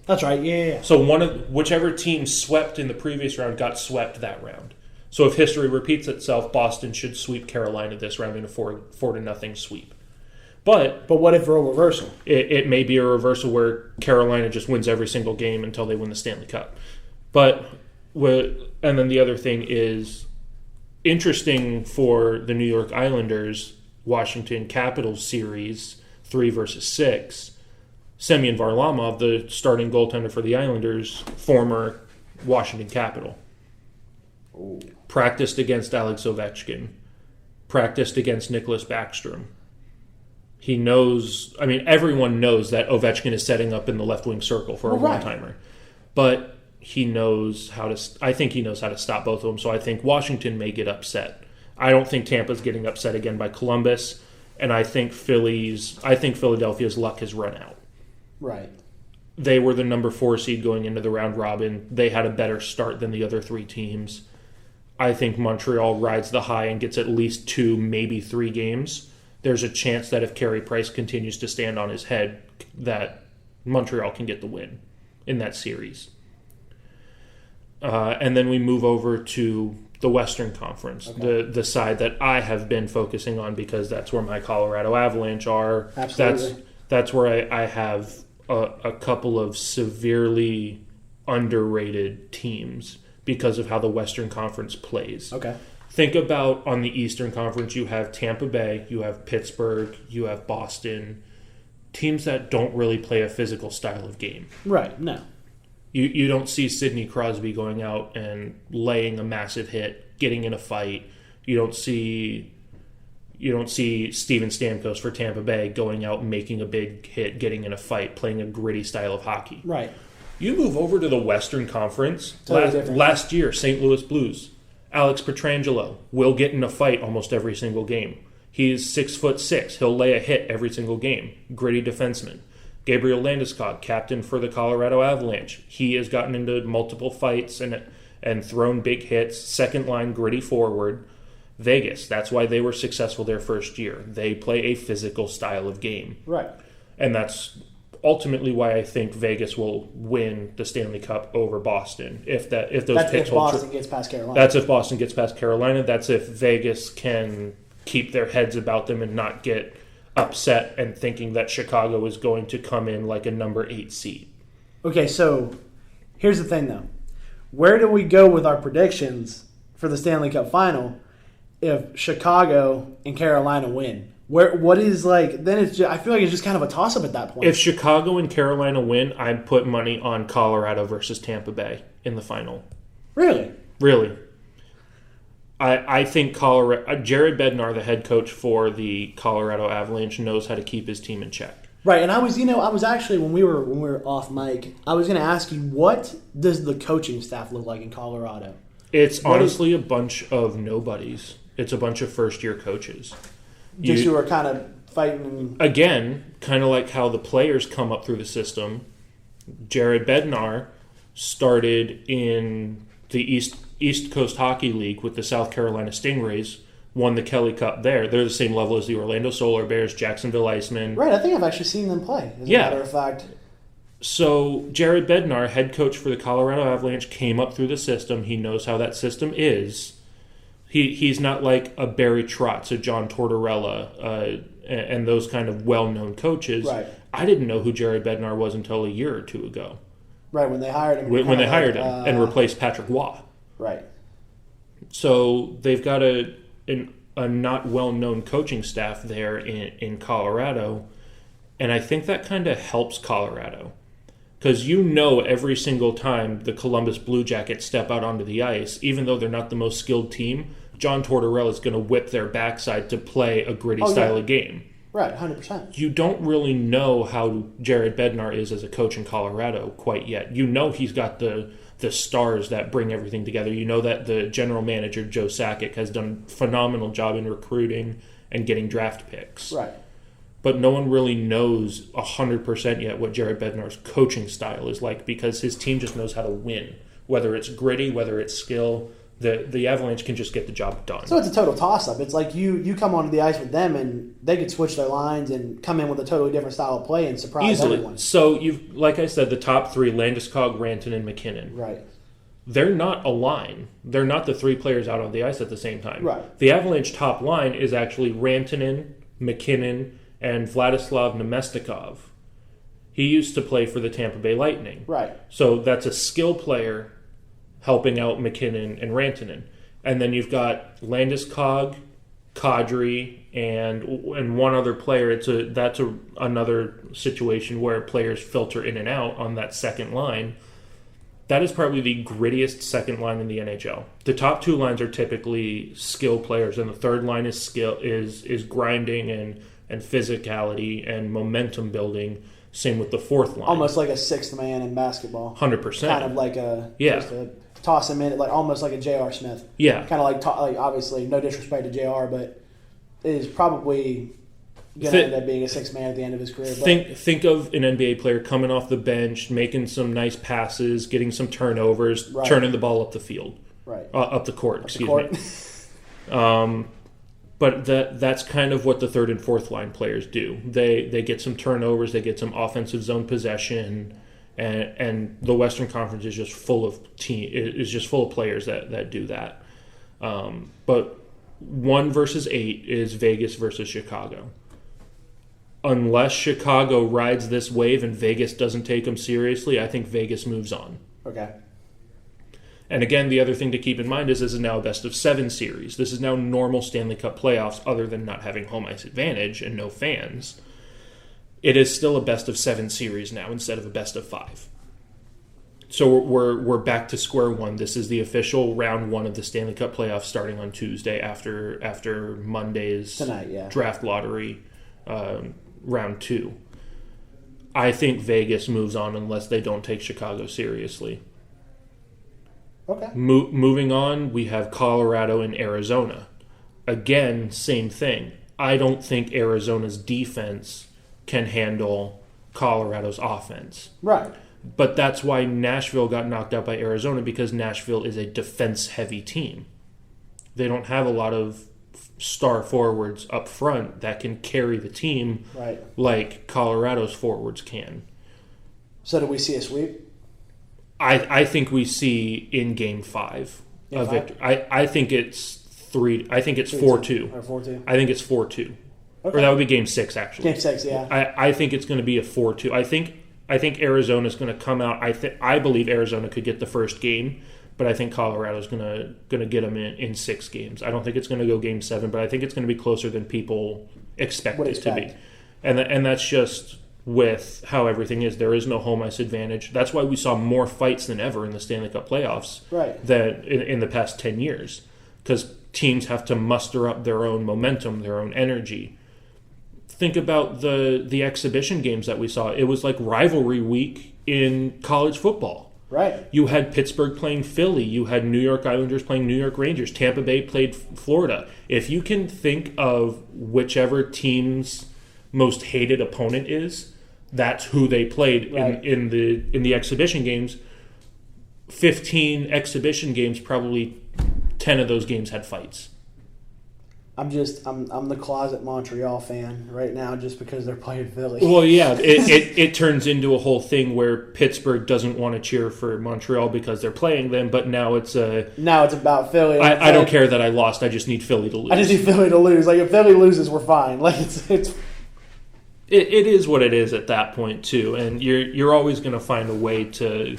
That's right, yeah. So whichever team swept in the previous round got swept that round. So if history repeats itself, Boston should sweep Carolina this round in a 4-0 sweep. But what if a reversal? It may be a reversal where Carolina just wins every single game until they win the Stanley Cup. And then the other thing is interesting for the New York Islanders, Washington Capitals series 3 versus 6. Semyon Varlamov, the starting goaltender for the Islanders, former Washington Capital. Ooh. Practiced against Alex Ovechkin. Practiced against Nicholas Backstrom. He knows, everyone knows that Ovechkin is setting up in the left wing circle for a one-timer. But he knows I think he knows how to stop both of them, so I think Washington may get upset. I don't think Tampa's getting upset again by Columbus, and I think Philadelphia's luck has run out. Right. They were the number 4 seed going into the round robin. They had a better start than the other 3 teams. I think Montreal rides the high and gets at least 2, maybe 3 games. There's a chance that if Carey Price continues to stand on his head, that Montreal can get the win in that series. And then we move over to the Western Conference, the side that I have been focusing on because that's where my Colorado Avalanche are. Absolutely. That's where I have a couple of severely underrated teams because of how the Western Conference plays. Okay. Think about on the Eastern Conference, you have Tampa Bay, you have Pittsburgh, you have Boston, teams that don't really play a physical style of game. Right, no. You don't see Sidney Crosby going out and laying a massive hit, getting in a fight. You don't see Steven Stamkos for Tampa Bay going out and making a big hit, getting in a fight, playing a gritty style of hockey. Right. You move over to the Western Conference. Totally Last year, St. Louis Blues, Alex Pietrangelo will get in a fight almost every single game. He's 6'6". He'll lay a hit every single game. Gritty defenseman. Gabriel Landeskog, captain for the Colorado Avalanche. He has gotten into multiple fights and thrown big hits. Second line, gritty forward. Vegas, that's why they were successful their first year. They play a physical style of game. Right. And that's ultimately why I think Vegas will win the Stanley Cup over Boston. If those picks hold true. Boston gets past Carolina. That's if Boston gets past Carolina. That's if Vegas can keep their heads about them and not get upset and thinking that Chicago is going to come in like a number 8 seed. Okay, so here's the thing, though. Where do we go with our predictions for the Stanley Cup final if Chicago and Carolina win? What is like? Then it's just, I feel like it's just kind of a toss-up at that point. If Chicago and Carolina win, I'd put money on Colorado versus Tampa Bay in the final. Really? Really. I think Jared Bednar, the head coach for the Colorado Avalanche, knows how to keep his team in check. Right, and I was actually when we were off mic, I was going to ask you, what does the coaching staff look like in Colorado? It's honestly a bunch of nobodies. It's a bunch of first-year coaches. Just who are kind of fighting. Again, kind of like how the players come up through the system. Jared Bednar started in the East Coast Hockey League with the South Carolina Stingrays, won the Kelly Cup there. They're the same level as the Orlando Solar Bears, Jacksonville Icemen. Right, I think I've actually seen them play, as a matter of fact. So Jared Bednar, head coach for the Colorado Avalanche, came up through the system. He knows how that system is. He's not like a Barry Trotz, a John Tortorella, and those kind of well-known coaches. Right. I didn't know who Jared Bednar was until a year or two ago. Right, when they hired him. When they hired him and replaced Patrick Waugh. Right. So they've got a not well-known coaching staff there in Colorado, and I think that kind of helps Colorado. Because every single time the Columbus Blue Jackets step out onto the ice, even though they're not the most skilled team, John Tortorella is going to whip their backside to play a gritty style of game. Right, 100%. You don't really know how Jared Bednar is as a coach in Colorado quite yet. He's got the stars that bring everything together. You know that the general manager, Joe Sakic, has done a phenomenal job in recruiting and getting draft picks. Right. But no one really knows 100% yet what Jared Bednar's coaching style is like, because his team just knows how to win. Whether it's gritty, whether it's skill, the Avalanche can just get the job done. So it's a total toss-up. It's like you come onto the ice with them, and they could switch their lines and come in with a totally different style of play and surprise everyone. So like I said, the top three, Landeskog, Rantanen, McKinnon. Right. They're not a line. They're not the three players out on the ice at the same time. Right. The Avalanche top line is actually Rantanen, McKinnon, and Vladislav Nemestikov. He used to play for the Tampa Bay Lightning. Right. So that's a skill player helping out McKinnon and Rantanen. And then you've got Landeskog, Kadri, and one other player. That's another situation where players filter in and out on that second line. That is probably the grittiest second line in the NHL. The top two lines are typically skill players, and the third line is grinding and physicality and momentum building. Same with the fourth line. Almost like a sixth man in basketball. 100%. Kind of like just a toss him in, like almost like a J.R. Smith. Yeah. Kind of like obviously, no disrespect to J.R., but is probably going to end up being a sixth man at the end of his career. Think of an NBA player coming off the bench, making some nice passes, getting some turnovers, turning the ball up the field. Right. Up the court, excuse me. But that's kind of what the third and fourth line players do. They get some turnovers, they get some offensive zone possession, and the Western Conference is just full of players that do that. But 1 versus 8 is Vegas versus Chicago. Unless Chicago rides this wave and Vegas doesn't take them seriously, I think Vegas moves on. Okay. And again, the other thing to keep in mind is this is now a best-of-7 series. This is now normal Stanley Cup playoffs, other than not having home ice advantage and no fans. It is still a best-of-7 series now instead of a best-of-5. So we're back to square one. This is the official round 1 of the Stanley Cup playoffs starting on Tuesday after Monday's draft lottery round 2. I think Vegas moves on unless they don't take Chicago seriously. Okay. Moving on, we have Colorado and Arizona. Again, same thing. I don't think Arizona's defense can handle Colorado's offense. Right. But that's why Nashville got knocked out by Arizona, because Nashville is a defense-heavy team. They don't have a lot of star forwards up front that can carry the team like Colorado's forwards can. So do we see a sweep? I think we see in Game 5 a victory. I think it's 3. I think it's 4-2. Or 4-2. I think it's 4-2. Okay. Or that would be Game 6, actually. Game 6, yeah. I think it's going to be a 4-2. I think Arizona's going to come out. I believe Arizona could get the first game, but I think Colorado's going to get them in 6 games. I don't think it's going to go Game 7, but I think it's going to be closer than people expect it to be. And that's just with how everything is. There is no home ice advantage. That's why we saw more fights than ever in the Stanley Cup playoffs than in the past 10 years. Because teams have to muster up their own momentum, their own energy. Think about the exhibition games that we saw. It was like rivalry week in college football. Right. You had Pittsburgh playing Philly. You had New York Islanders playing New York Rangers. Tampa Bay played Florida. If you can think of whichever team's most hated opponent is, that's who they played in the exhibition games. 15 exhibition games, probably 10 of those games had fights. I'm the closet Montreal fan right now just because they're playing Philly. Well, yeah, it turns into a whole thing where Pittsburgh doesn't want to cheer for Montreal because they're playing them, but now it's about Philly. I don't care that I lost. I just need Philly to lose. I just need Philly to lose. Like if Philly loses, we're fine. Like it is what it is at that point too, and you're always going to find a way to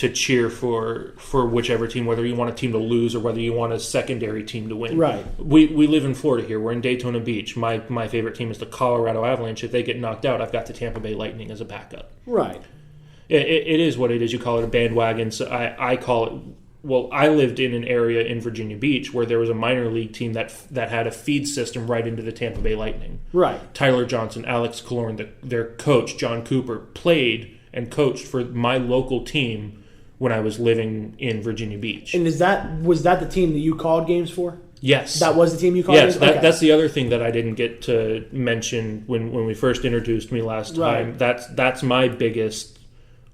cheer for whichever team, whether you want a team to lose or whether you want a secondary team to win. Right. We live in Florida here. We're in Daytona Beach. My favorite team is the Colorado Avalanche. If they get knocked out, I've got the Tampa Bay Lightning as a backup. Right. It is what it is. You call it a bandwagon. So I call it. Well, I lived in an area in Virginia Beach where there was a minor league team that had a feed system right into the Tampa Bay Lightning. Right. Tyler Johnson, Alex Killorn, their coach, John Cooper, played and coached for my local team when I was living in Virginia Beach. And was that the team that you called games for? Yes. That was the team you called games for? Yes, that's the other thing that I didn't get to mention when we first introduced me last time. Right. That's my biggest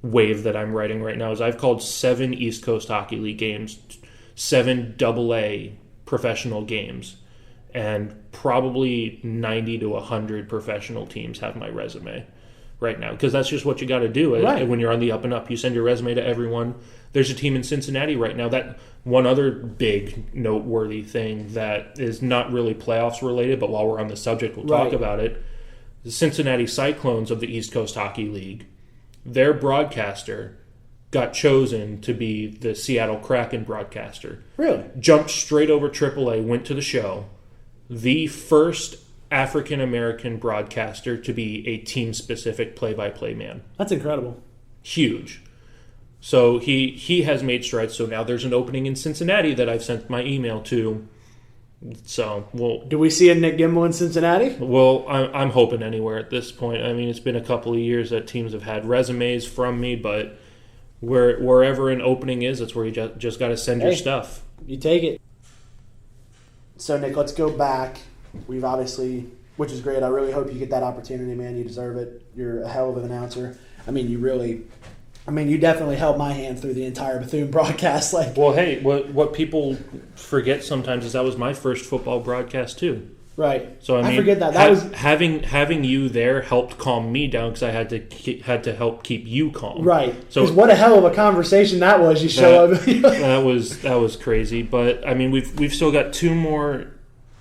wave that I'm writing right now is I've called 7 East Coast Hockey League games, 7 AA professional games, and probably 90 to 100 professional teams have my resume right now, because that's just what you got to do when you're on the up and up. You send your resume to everyone. There's a team in Cincinnati right now. That one other big noteworthy thing that is not really playoffs related, but while we're on the subject, we'll talk about it. The Cincinnati Cyclones of the East Coast Hockey League, their broadcaster got chosen to be the Seattle Kraken broadcaster. Really? Jumped straight over AAA, went to the show. The first African-American broadcaster to be a team-specific play-by-play man. That's incredible. Huge. So he has made strides. So now there's an opening in Cincinnati that I've sent my email to. So do we see a Nick Gimbel in Cincinnati? Well, I'm hoping anywhere at this point. I mean, it's been a couple of years that teams have had resumes from me, but wherever an opening is, that's where you just got to send your stuff. You take it. So, Nick, let's go back. We've obviously, which is great. I really hope you get that opportunity, man. You deserve it. You're a hell of an announcer. You definitely held my hand through the entire Bethune broadcast. Well, hey, what people forget sometimes is that was my first football broadcast too. Right. So I forget that. That was having you there helped calm me down because I had to help keep you calm. Right. So what a hell of a conversation that was. You show up. that was crazy. But I mean, we've still got two more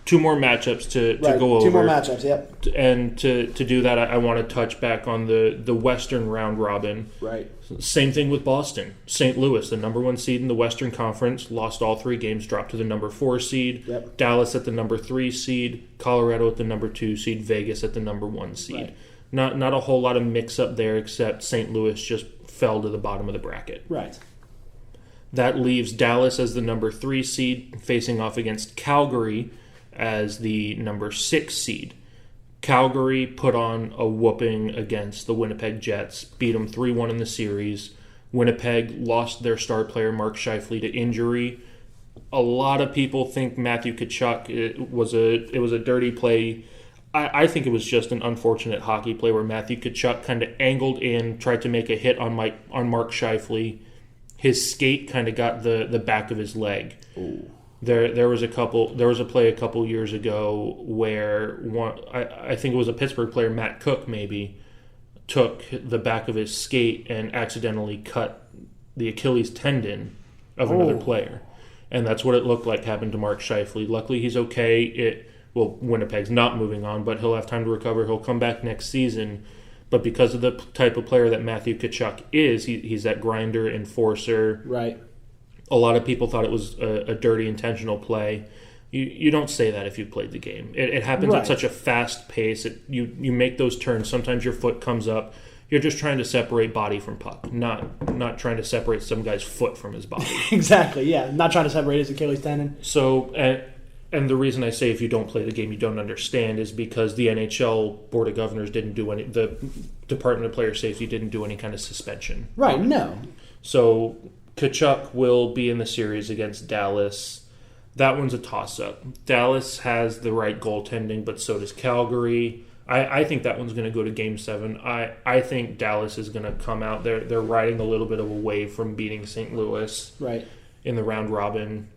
matchups to go over. 2 more matchups, yep. And to do that, I want to touch back on the Western round robin. Right. Same thing with Boston. St. Louis, the number 1 seed in the Western Conference, lost all 3 games, dropped to the number 4 seed. Yep. Dallas at the number 3 seed. Colorado at the number 2 seed. Vegas at the number 1 seed. Right. Not a whole lot of mix-up there, except St. Louis just fell to the bottom of the bracket. Right. That leaves Dallas as the number 3 seed, facing off against Calgary as the number 6 seed. Calgary put on a whooping against the Winnipeg Jets, beat them 3-1 in the series. Winnipeg lost their star player Mark Scheifele to injury. A lot of people think Matthew Tkachuk, it was a dirty play. I think it was just an unfortunate hockey play where Matthew Tkachuk kind of angled in, tried to make a hit on Mark Scheifele. His skate kind of got the back of his leg. Ooh. There was a play a couple years ago where I think it was a Pittsburgh player, Matt Cook maybe, took the back of his skate and accidentally cut the Achilles tendon of another player. And that's what it looked like happened to Mark Scheifele. Luckily he's okay. Winnipeg's not moving on, but he'll have time to recover. He'll come back next season. But because of the type of player that Matthew Tkachuk is, he's that grinder, enforcer. Right. A lot of people thought it was a dirty intentional play. You don't say that if you've played the game. It happens at such a fast pace. You make those turns. Sometimes your foot comes up. You're just trying to separate body from puck, not trying to separate some guy's foot from his body. Exactly, yeah. Not trying to separate his Achilles tendon. So And the reason I say if you don't play the game, you don't understand is because the NHL Board of Governors didn't do any, the Department of Player Safety didn't do any kind of suspension. Right, no. So Tkachuk will be in the series against Dallas. That one's a toss-up. Dallas has the right goaltending, but so does Calgary. I think that one's going to go to Game 7. I think Dallas is going to come out. They're riding a little bit of a wave from beating St. Louis in the round robin.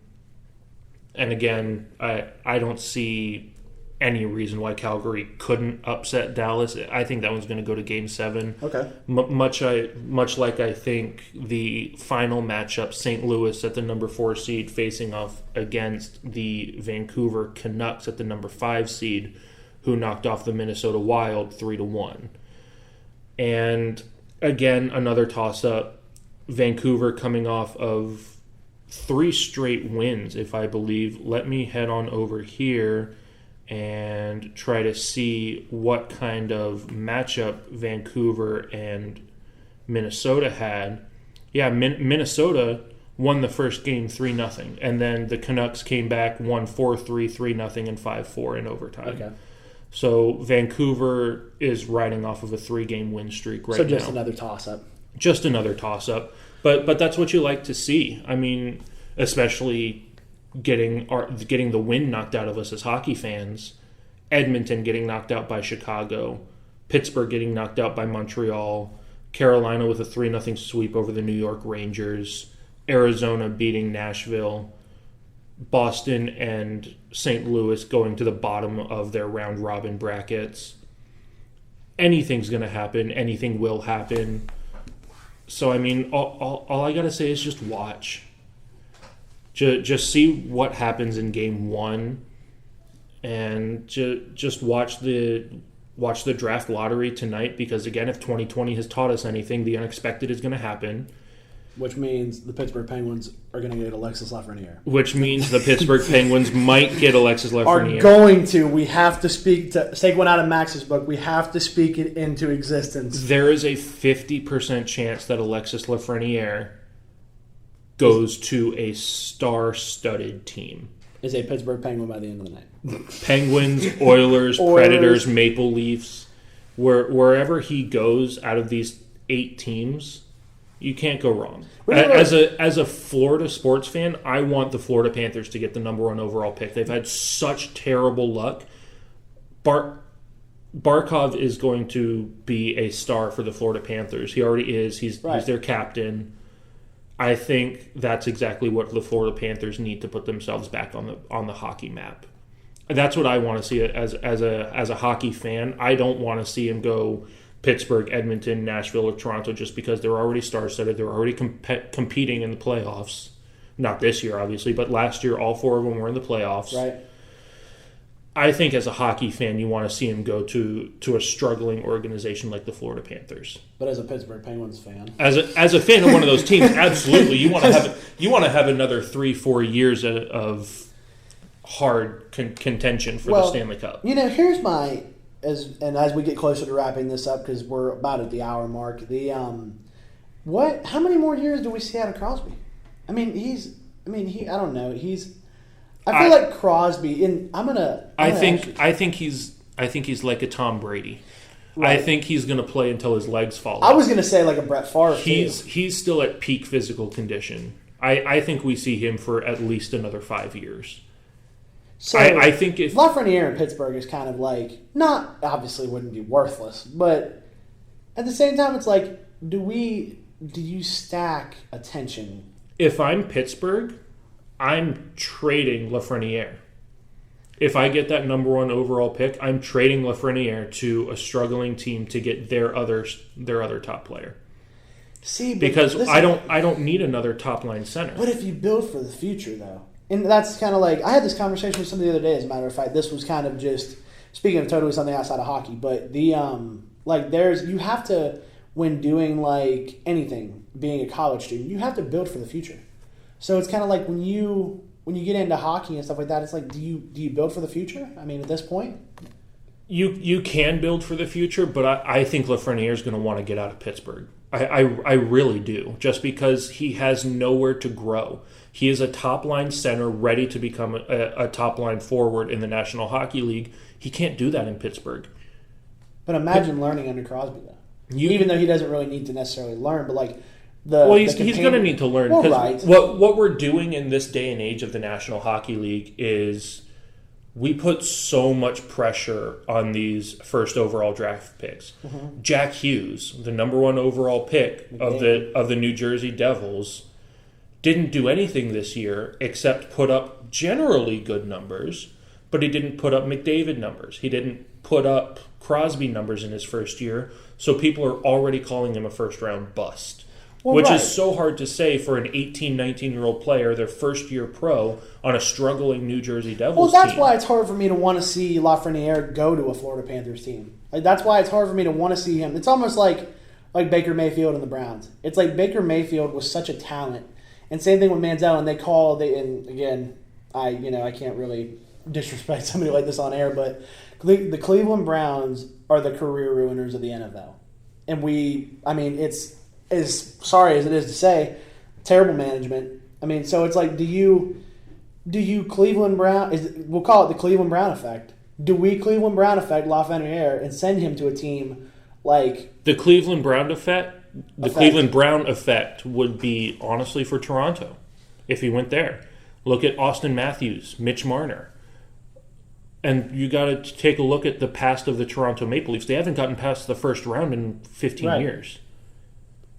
And again, I don't see any reason why Calgary couldn't upset Dallas. I think that one's going to go to Game 7. Okay. Much like I think the final matchup, St. Louis at the number 4 seed facing off against the Vancouver Canucks at the number 5 seed, who knocked off the Minnesota Wild 3-1. And again, another toss-up. Vancouver coming off of 3 straight wins, if I believe. Let me head on over here and try to see what kind of matchup Vancouver and Minnesota had. Yeah, Minnesota won the first game 3-0, and then the Canucks came back, won 4-3, 3-0, and 5-4 in overtime. Okay. So Vancouver is riding off of a 3-game win streak right now. So just another toss-up. Just another toss-up. But that's what you like to see. I mean, especially getting the wind knocked out of us as hockey fans. Edmonton getting knocked out by Chicago. Pittsburgh getting knocked out by Montreal. Carolina with a 3-0 sweep over the New York Rangers. Arizona beating Nashville. Boston and St. Louis going to the bottom of their round robin brackets. Anything's going to happen. Anything will happen. So, I mean, all I got to say is just watch. Just see what happens in Game 1. And just watch the draft lottery tonight. Because, again, if 2020 has taught us anything, the unexpected is going to happen. Which means the Pittsburgh Penguins are going to get Alexis Lafreniere. Which means the Pittsburgh Penguins might get Alexis Lafreniere. Are going to. We have to take one out of Max's book. We have to speak it into existence. There is a 50% chance that Alexis Lafreniere goes to a star-studded team. Is a Pittsburgh Penguin by the end of the night. Penguins, Oilers, Predators, Maple Leafs. Wherever he goes out of these 8 teams, you can't go wrong. As a Florida sports fan, I want the Florida Panthers to get the number 1 overall pick. They've had such terrible luck. Barkov is going to be a star for the Florida Panthers. He already is. He's their captain. I think that's exactly what the Florida Panthers need to put themselves back on the hockey map. That's what I want to see as a hockey fan. I don't want to see him go Pittsburgh, Edmonton, Nashville, or Toronto just because they're already star-studded. They're already competing in the playoffs. Not this year, obviously, but last year all 4 of them were in the playoffs. Right. I think as a hockey fan, you want to see him go to a struggling organization like the Florida Panthers. But as a Pittsburgh Penguins fan, as a fan of one of those teams, absolutely, you want to have another 3-4 years of hard contention for the Stanley Cup. Here's my as we get closer to wrapping this up because we're about at the hour mark. How many more years do we see out of Crosby? I don't know. I feel like Crosby, and I think he's like a Tom Brady. Right. I think he's going to play until his legs fall off. I was going to say like a Brett Favre. He's still at peak physical condition. I think we see him for at least another 5 years. So I think if Lafreniere in Pittsburgh is kind of like not obviously wouldn't be worthless, but at the same time it's like do you stack attention? If I'm Pittsburgh, I'm trading Lafreniere. If I get that number 1 overall pick, I'm trading Lafreniere to a struggling team to get their other top player. See, because I don't need another top line center. But if you build for the future, though, and that's kind of like I had this conversation with somebody the other day. As a matter of fact, this was kind of just speaking of totally something outside of hockey. But you have to when doing like anything, being a college student, you have to build for the future. So it's kind of like when you get into hockey and stuff like that, it's like do you build for the future? I mean, at this point. You can build for the future, but I think Lafreniere is going to want to get out of Pittsburgh. I really do, just because he has nowhere to grow. He is a top-line center ready to become a top-line forward in the National Hockey League. He can't do that in Pittsburgh. But imagine learning under Crosby, though. Even though he doesn't really need to necessarily learn, but like he's going to need to learn. Well, right. What we're doing in this day and age of the National Hockey League is we put so much pressure on these first overall draft picks. Mm-hmm. Jack Hughes, the number 1 overall pick of the New Jersey Devils, didn't do anything this year except put up generally good numbers, but he didn't put up McDavid numbers. He didn't put up Crosby numbers in his first year, so people are already calling him a first-round bust. Which is so hard to say for an 18, 19-year-old player, their first-year pro, on a struggling New Jersey Devils team. Well, that's why it's hard for me to want to see Lafreniere go to a Florida Panthers team. Like, that's why it's hard for me to want to see him. It's almost like Baker Mayfield and the Browns. It's like Baker Mayfield was such a talent. And same thing with Manziel, and again, I can't really disrespect somebody like this on air, but the Cleveland Browns are the career ruiners of the NFL. And it's as sorry as it is to say, terrible management. I mean, so it's like, do you Cleveland Brown? We'll call it the Cleveland Brown effect. Do we Cleveland Brown effect Lafreniere and send him to a team like the Cleveland Brown effect? The Cleveland Brown effect would be honestly for Toronto if he went there. Look at Austin Matthews, Mitch Marner. And you got to take a look at the past of the Toronto Maple Leafs. They haven't gotten past the first round in 15 years.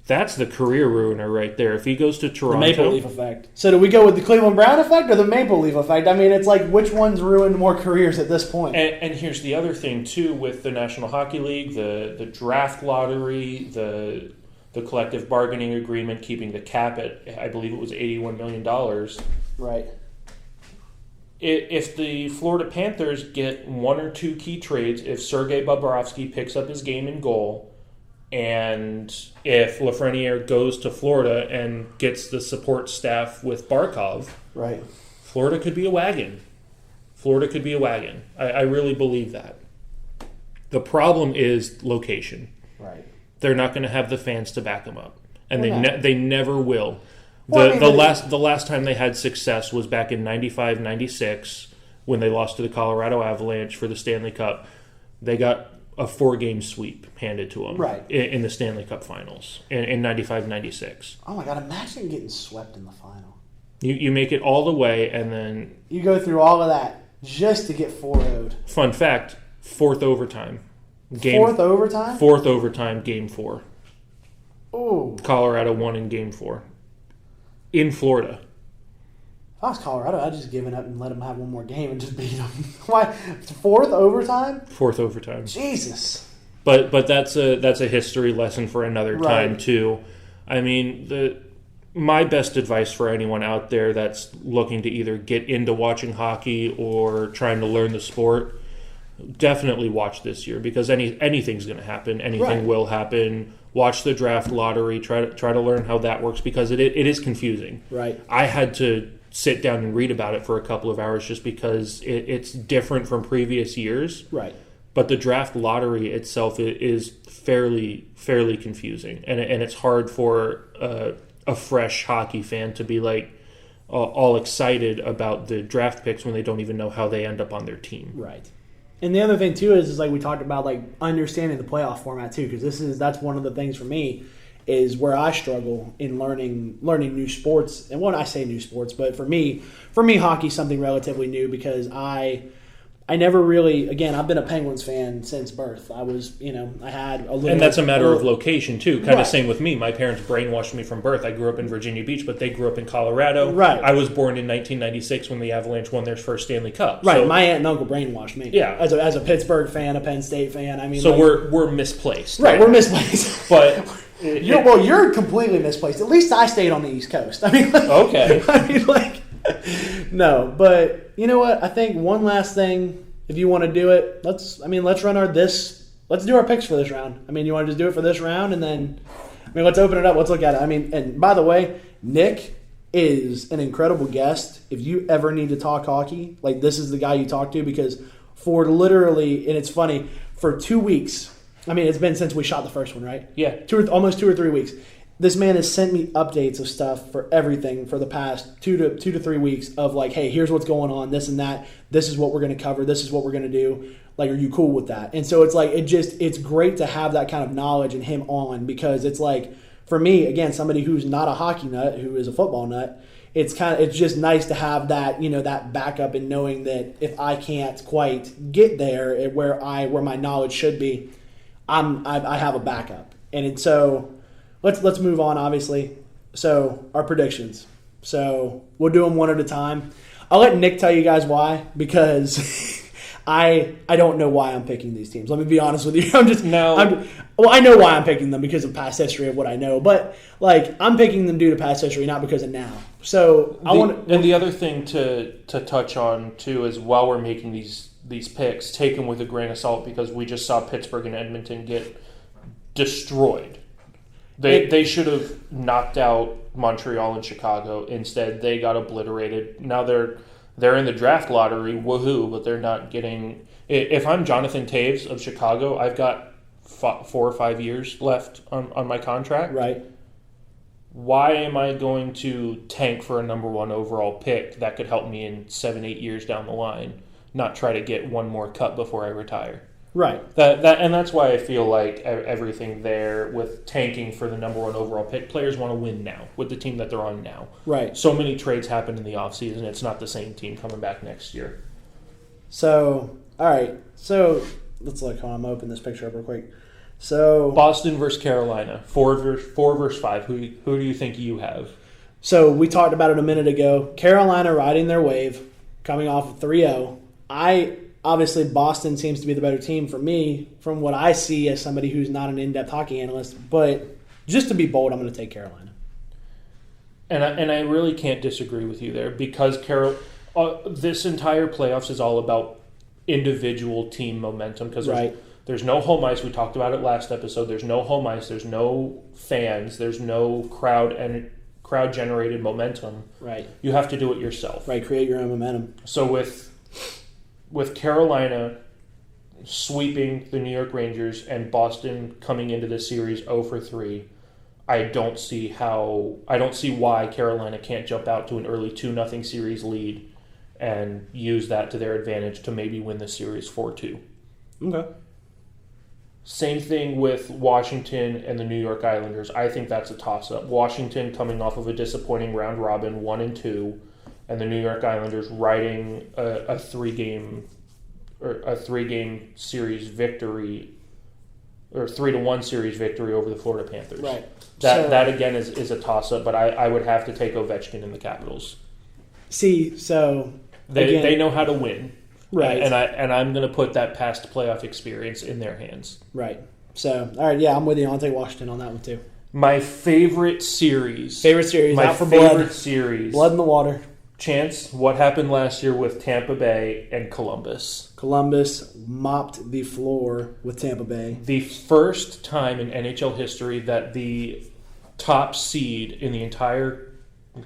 That's the career ruiner right there. If he goes to Toronto... The Maple Leaf effect. So do we go with the Cleveland Brown effect or the Maple Leaf effect? I mean, it's like, which one's ruined more careers at this point? And here's the other thing, too, with the National Hockey League, the draft lottery, the collective bargaining agreement, keeping the cap at, I believe it was $81 million. Right. If the Florida Panthers get 1 or 2 key trades, if Sergei Bobrovsky picks up his game in goal, and if Lafreniere goes to Florida and gets the support staff with Barkov, right, Florida could be a wagon. I really believe that. The problem is location. Right. They're not going to have the fans to back them up, and they never will. Well, the last time they had success was back in 95-96 when they lost to the Colorado Avalanche for the Stanley Cup. They got a 4-game sweep handed to them in the Stanley Cup Finals in 95-96. Oh my God, imagine getting swept in the final. You make it all the way, and then... You go through all of that just to get 4-0'd. Fun fact, 4th overtime. Fourth overtime? 4th overtime, Game 4. Ooh. Colorado won in Game 4. In Florida. If I was Colorado, I'd just give it up and let them have one more game and just beat them. Why? 4th overtime? 4th overtime. Jesus. But that's a history lesson for another time too. I mean, my best advice for anyone out there that's looking to either get into watching hockey or trying to learn the sport, definitely watch this year, because anything's going to happen. Anything will happen. Watch the draft lottery. Try to learn how that works, because it is confusing. Right. I had to sit down and read about it for a couple of hours just because it's different from previous years. Right. But the draft lottery itself is fairly confusing, and it's hard for a fresh hockey fan to be like all excited about the draft picks when they don't even know how they end up on their team. Right. And the other thing too is like we talked about, like understanding the playoff format too, because that's one of the things for me is where I struggle in learning new sports. And when I say new sports, but for me, hockey's something relatively new, because I never really, again, I've been a Penguins fan since birth. I was, I had a little... And that's a matter of location, too. Kind of same with me. My parents brainwashed me from birth. I grew up in Virginia Beach, but they grew up in Colorado. Right. I was born in 1996 when the Avalanche won their first Stanley Cup. Right. So, my aunt and uncle brainwashed me. Yeah. As a Pittsburgh fan, a Penn State fan. I mean, so we're misplaced. Right, we're misplaced. But... You're completely misplaced. At least I stayed on the East Coast. I mean, okay. No, but you know what? I think one last thing, if you want to do it, let's run let's do our picks for this round. I mean, you want to just do it for this round, and then, let's open it up. Let's look at it. I mean, and by the way, Nick is an incredible guest. If you ever need to talk hockey, like, this is the guy you talk to, because for literally, and it's funny, for 2 weeks. I mean, it's been since we shot the first one, right? Yeah. Almost 2 or 3 weeks. This man has sent me updates of stuff for everything for the past 2 to 3 weeks of like, hey, here's what's going on, this and that. This is what we're going to cover. This is what we're going to do. Like, are you cool with that? And so it's like, it's great to have that kind of knowledge and him on, because it's like, for me, again, somebody who's not a hockey nut, who is a football nut, it's just nice to have that, that backup, and knowing that if I can't quite get there where my knowledge should be, I have a backup. And so let's move on, obviously. So our predictions. So we'll do them one at a time. I'll let Nick tell you guys why, because I don't know why I'm picking these teams. Let me be honest with you. I know why I'm picking them because of past history of what I know, but like I'm picking them due to past history, not because of now. So And the other thing to touch on too is, while we're making these picks, take them with a grain of salt, because we just saw Pittsburgh and Edmonton get destroyed. They should have knocked out Montreal and Chicago. Instead, they got obliterated. Now they're in the draft lottery, woohoo! But they're not getting. If I'm Jonathan Taves of Chicago, I've got 4 or 5 years left on my contract. Right. Why am I going to tank for a number 1 overall pick that could help me in 7-8 years down the line? Not try to get one more cut before I retire. Right. And that's why I feel like everything there with tanking for the number 1 overall pick, players want to win now with the team that they're on now. Right. So many trades happen in the offseason. It's not the same team coming back next year. So, all right. So let's look. I'm going to open this picture up real quick. So Boston versus Carolina, 4 versus 5. Who do you think you have? So we talked about it a minute ago. Carolina riding their wave, coming off of 3-0. Obviously, Boston seems to be the better team for me, from what I see as somebody who's not an in-depth hockey analyst. But just to be bold, I'm going to take Carolina. And I really can't disagree with you there, because this entire playoffs is all about individual team momentum, because there's no home ice. We talked about it last episode. There's no home ice. There's no fans. There's no crowd-generated momentum. Right. You have to do it yourself. Right, create your own momentum. So with Carolina sweeping the New York Rangers and Boston coming into this series 0 for 3, I don't see why Carolina can't jump out to an early 2-0 series lead and use that to their advantage to maybe win the series 4-2. Okay. Same thing with Washington and the New York Islanders. I think that's a toss-up. Washington coming off of a disappointing round robin 1-2, and the New York Islanders riding a 3-game series victory, or 3-1 series victory over the Florida Panthers. Right. That again is a toss-up, but I would have to take Ovechkin in the Capitals. See, so they know how to win. Right. And I'm going to put that past playoff experience in their hands. Right. So, all right, yeah, I'm with you. I'll take Washington on that one too. My favorite series. Out for blood. Series. Blood in the water. Chance, what happened last year with Tampa Bay and Columbus? Columbus mopped the floor with Tampa Bay. The first time in NHL history that the top seed in the entire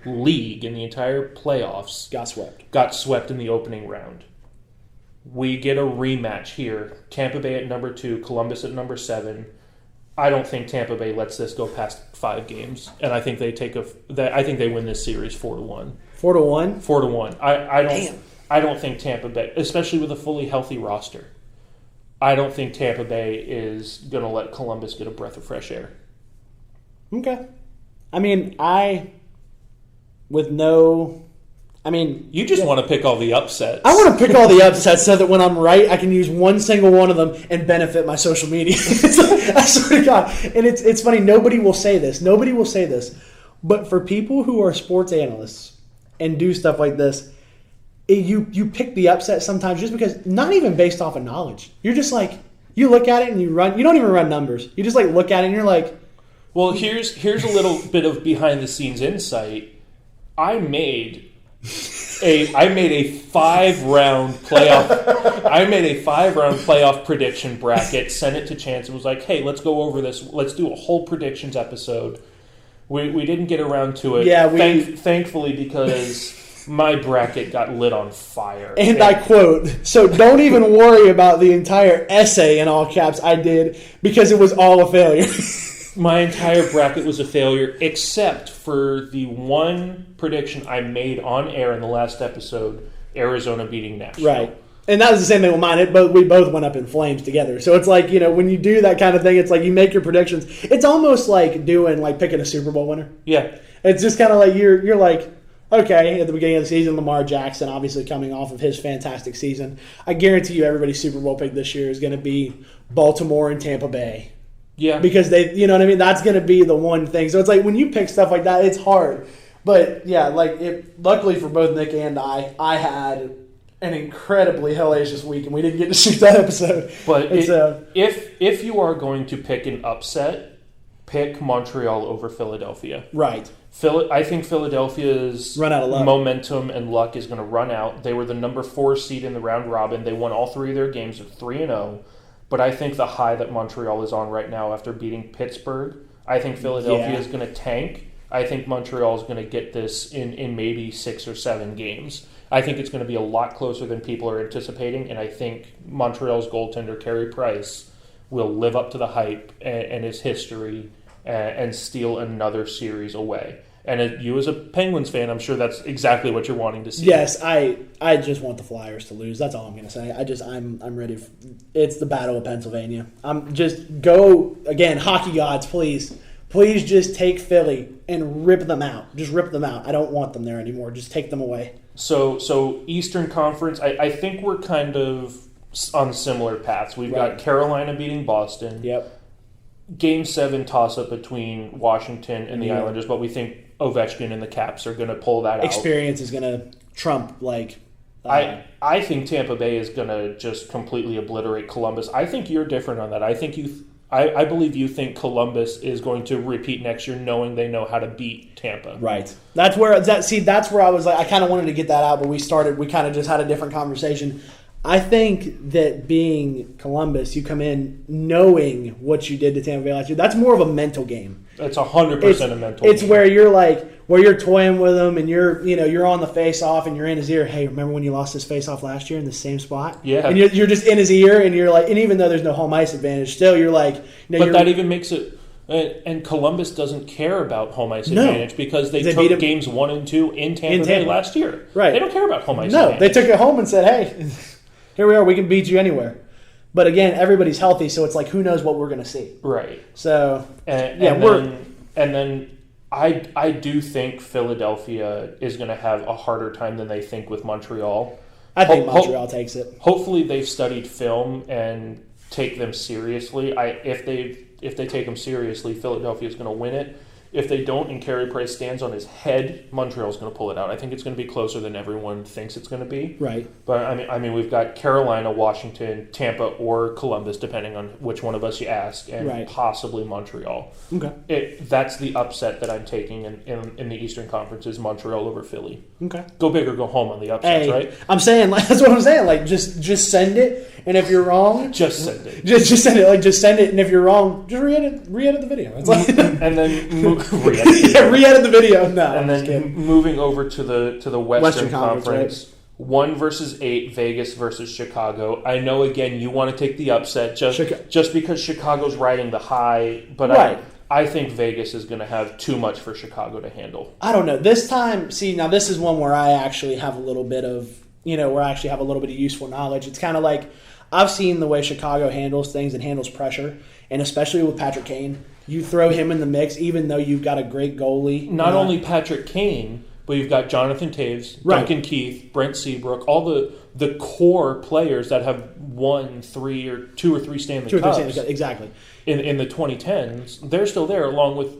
league, in the entire playoffs, got swept in the opening round. We get a rematch here. Tampa Bay at number 2, Columbus at number 7. I don't think Tampa Bay lets this go past 5 games, and I think they win this series 4-1. 4-1? 4-1. I don't think Tampa Bay, especially with a fully healthy roster, I don't think Tampa Bay is going to let Columbus get a breath of fresh air. Okay. I mean, you just want to pick all the upsets. I want to pick all the upsets so that when I'm right, I can use one single one of them and benefit my social media. I swear to God. And it's funny, nobody will say this. But for people who are sports analysts and do stuff like this, you pick the upset sometimes just because, not even based off of knowledge. You're just like, you look at it and you don't even run numbers. You just like look at it and you're like... Well, here's a little bit of behind the scenes insight. I made a 5-round playoff. I made a 5-round playoff prediction bracket. Sent it to Chance. It was like, hey, let's go over this. Let's do a whole predictions episode. We didn't get around to it. Yeah, thankfully, because My bracket got lit on fire. And I quote, so don't even worry about the entire essay in all caps I did because it was all a failure. My entire bracket was a failure except for the one prediction I made on air in the last episode, Arizona beating Nashville. Right. And that was the same thing with mine. We both went up in flames together. So it's like, when you do that kind of thing, it's like you make your predictions. It's almost like picking a Super Bowl winner. Yeah. It's just kind of like you're like, okay, at the beginning of the season, Lamar Jackson, obviously coming off of his fantastic season. I guarantee you everybody's Super Bowl pick this year is going to be Baltimore and Tampa Bay. Yeah. Because they, you know what I mean? That's going to be the one thing. So it's like when you pick stuff like that, it's hard. But yeah, luckily for both Nick and I had an incredibly hellacious week, and we didn't get to shoot that episode. But if you are going to pick an upset, pick Montreal over Philadelphia. Right. I think Philadelphia's run out of luck. Momentum and luck is going to run out. They were the number 4 seed in the round robin. They won all 3 of their games at 3-0. But I think the high that Montreal is on right now after beating Pittsburgh, I think Philadelphia is going to tank. I think Montreal is going to get this in maybe 6 or 7 games. I think it's going to be a lot closer than people are anticipating, and I think Montreal's goaltender, Carey Price, will live up to the hype and his history and steal another series away. And you as a Penguins fan, I'm sure that's exactly what you're wanting to see. Yes, I just want the Flyers to lose. That's all I'm going to say. I'm ready. It's the Battle of Pennsylvania. Again, hockey gods, please. Please just take Philly and rip them out. Just rip them out. I don't want them there anymore. Just take them away. So Eastern Conference, I think we're kind of on similar paths. We've got Carolina beating Boston. Yep. Game 7 toss-up between Washington and the Islanders, but we think Ovechkin and the Caps are going to pull that out. Experience is going to trump, I think Tampa Bay is going to just completely obliterate Columbus. I think you're different on that. I believe you think Columbus is going to repeat next year, knowing they know how to beat Tampa. Right. That's where I was like, I kind of wanted to get that out, but we kind of just had a different conversation. I think that being Columbus, you come in knowing what you did to Tampa Bay last year. That's more of a mental game. It's 100% a mental game. It's where you're toying with him and you're on the face-off and you're in his ear. Hey, remember when you lost this face-off last year in the same spot? Yeah. And you're just in his ear and you're like, and even though there's no home ice advantage, still you're like, but that even makes it. And Columbus doesn't care about home ice advantage because they took games 1 and 2 in Tampa Bay last year. Right. They don't care about home ice advantage. No, they took it home and said, hey, here we are. We can beat you anywhere. But again, everybody's healthy, so it's like, who knows what we're going to see. Right. So, and then I do think Philadelphia is going to have a harder time than they think with Montreal. I think Montreal takes it. Hopefully they've studied film and take them seriously. If they take them seriously, Philadelphia is going to win it. If they don't and Carey Price stands on his head, Montreal's going to pull it out. I think it's going to be closer than everyone thinks it's going to be. Right. But I mean, we've got Carolina, Washington, Tampa, or Columbus, depending on which one of us you ask, and possibly Montreal. Okay. That's the upset that I'm taking in the Eastern Conference is Montreal over Philly. Okay. Go big or go home on the upsets, right? I'm saying that's what I'm saying. Like just send it, and if you're wrong, just send it. Just send it. Like just send it, and if you're wrong, just re-edit the video. It's like and then. Re-edit the video. No, and then moving over to the Western Conference, right? 1 versus 8, Vegas versus Chicago. I know again you want to take the upset just because Chicago's riding the high, but I think Vegas is going to have too much for Chicago to handle. I don't know. This time, now this is one where I actually have a little bit of useful knowledge. It's kind of like I've seen the way Chicago handles things and handles pressure, and especially with Patrick Kane. You throw him in the mix, even though you've got a great goalie. Not only Patrick Kane, but you've got Jonathan Toews, Duncan Keith, Brent Seabrook, all the core players that have won 2 or 3 Stanley Cups. Exactly. In the 2010s, they're still there, along with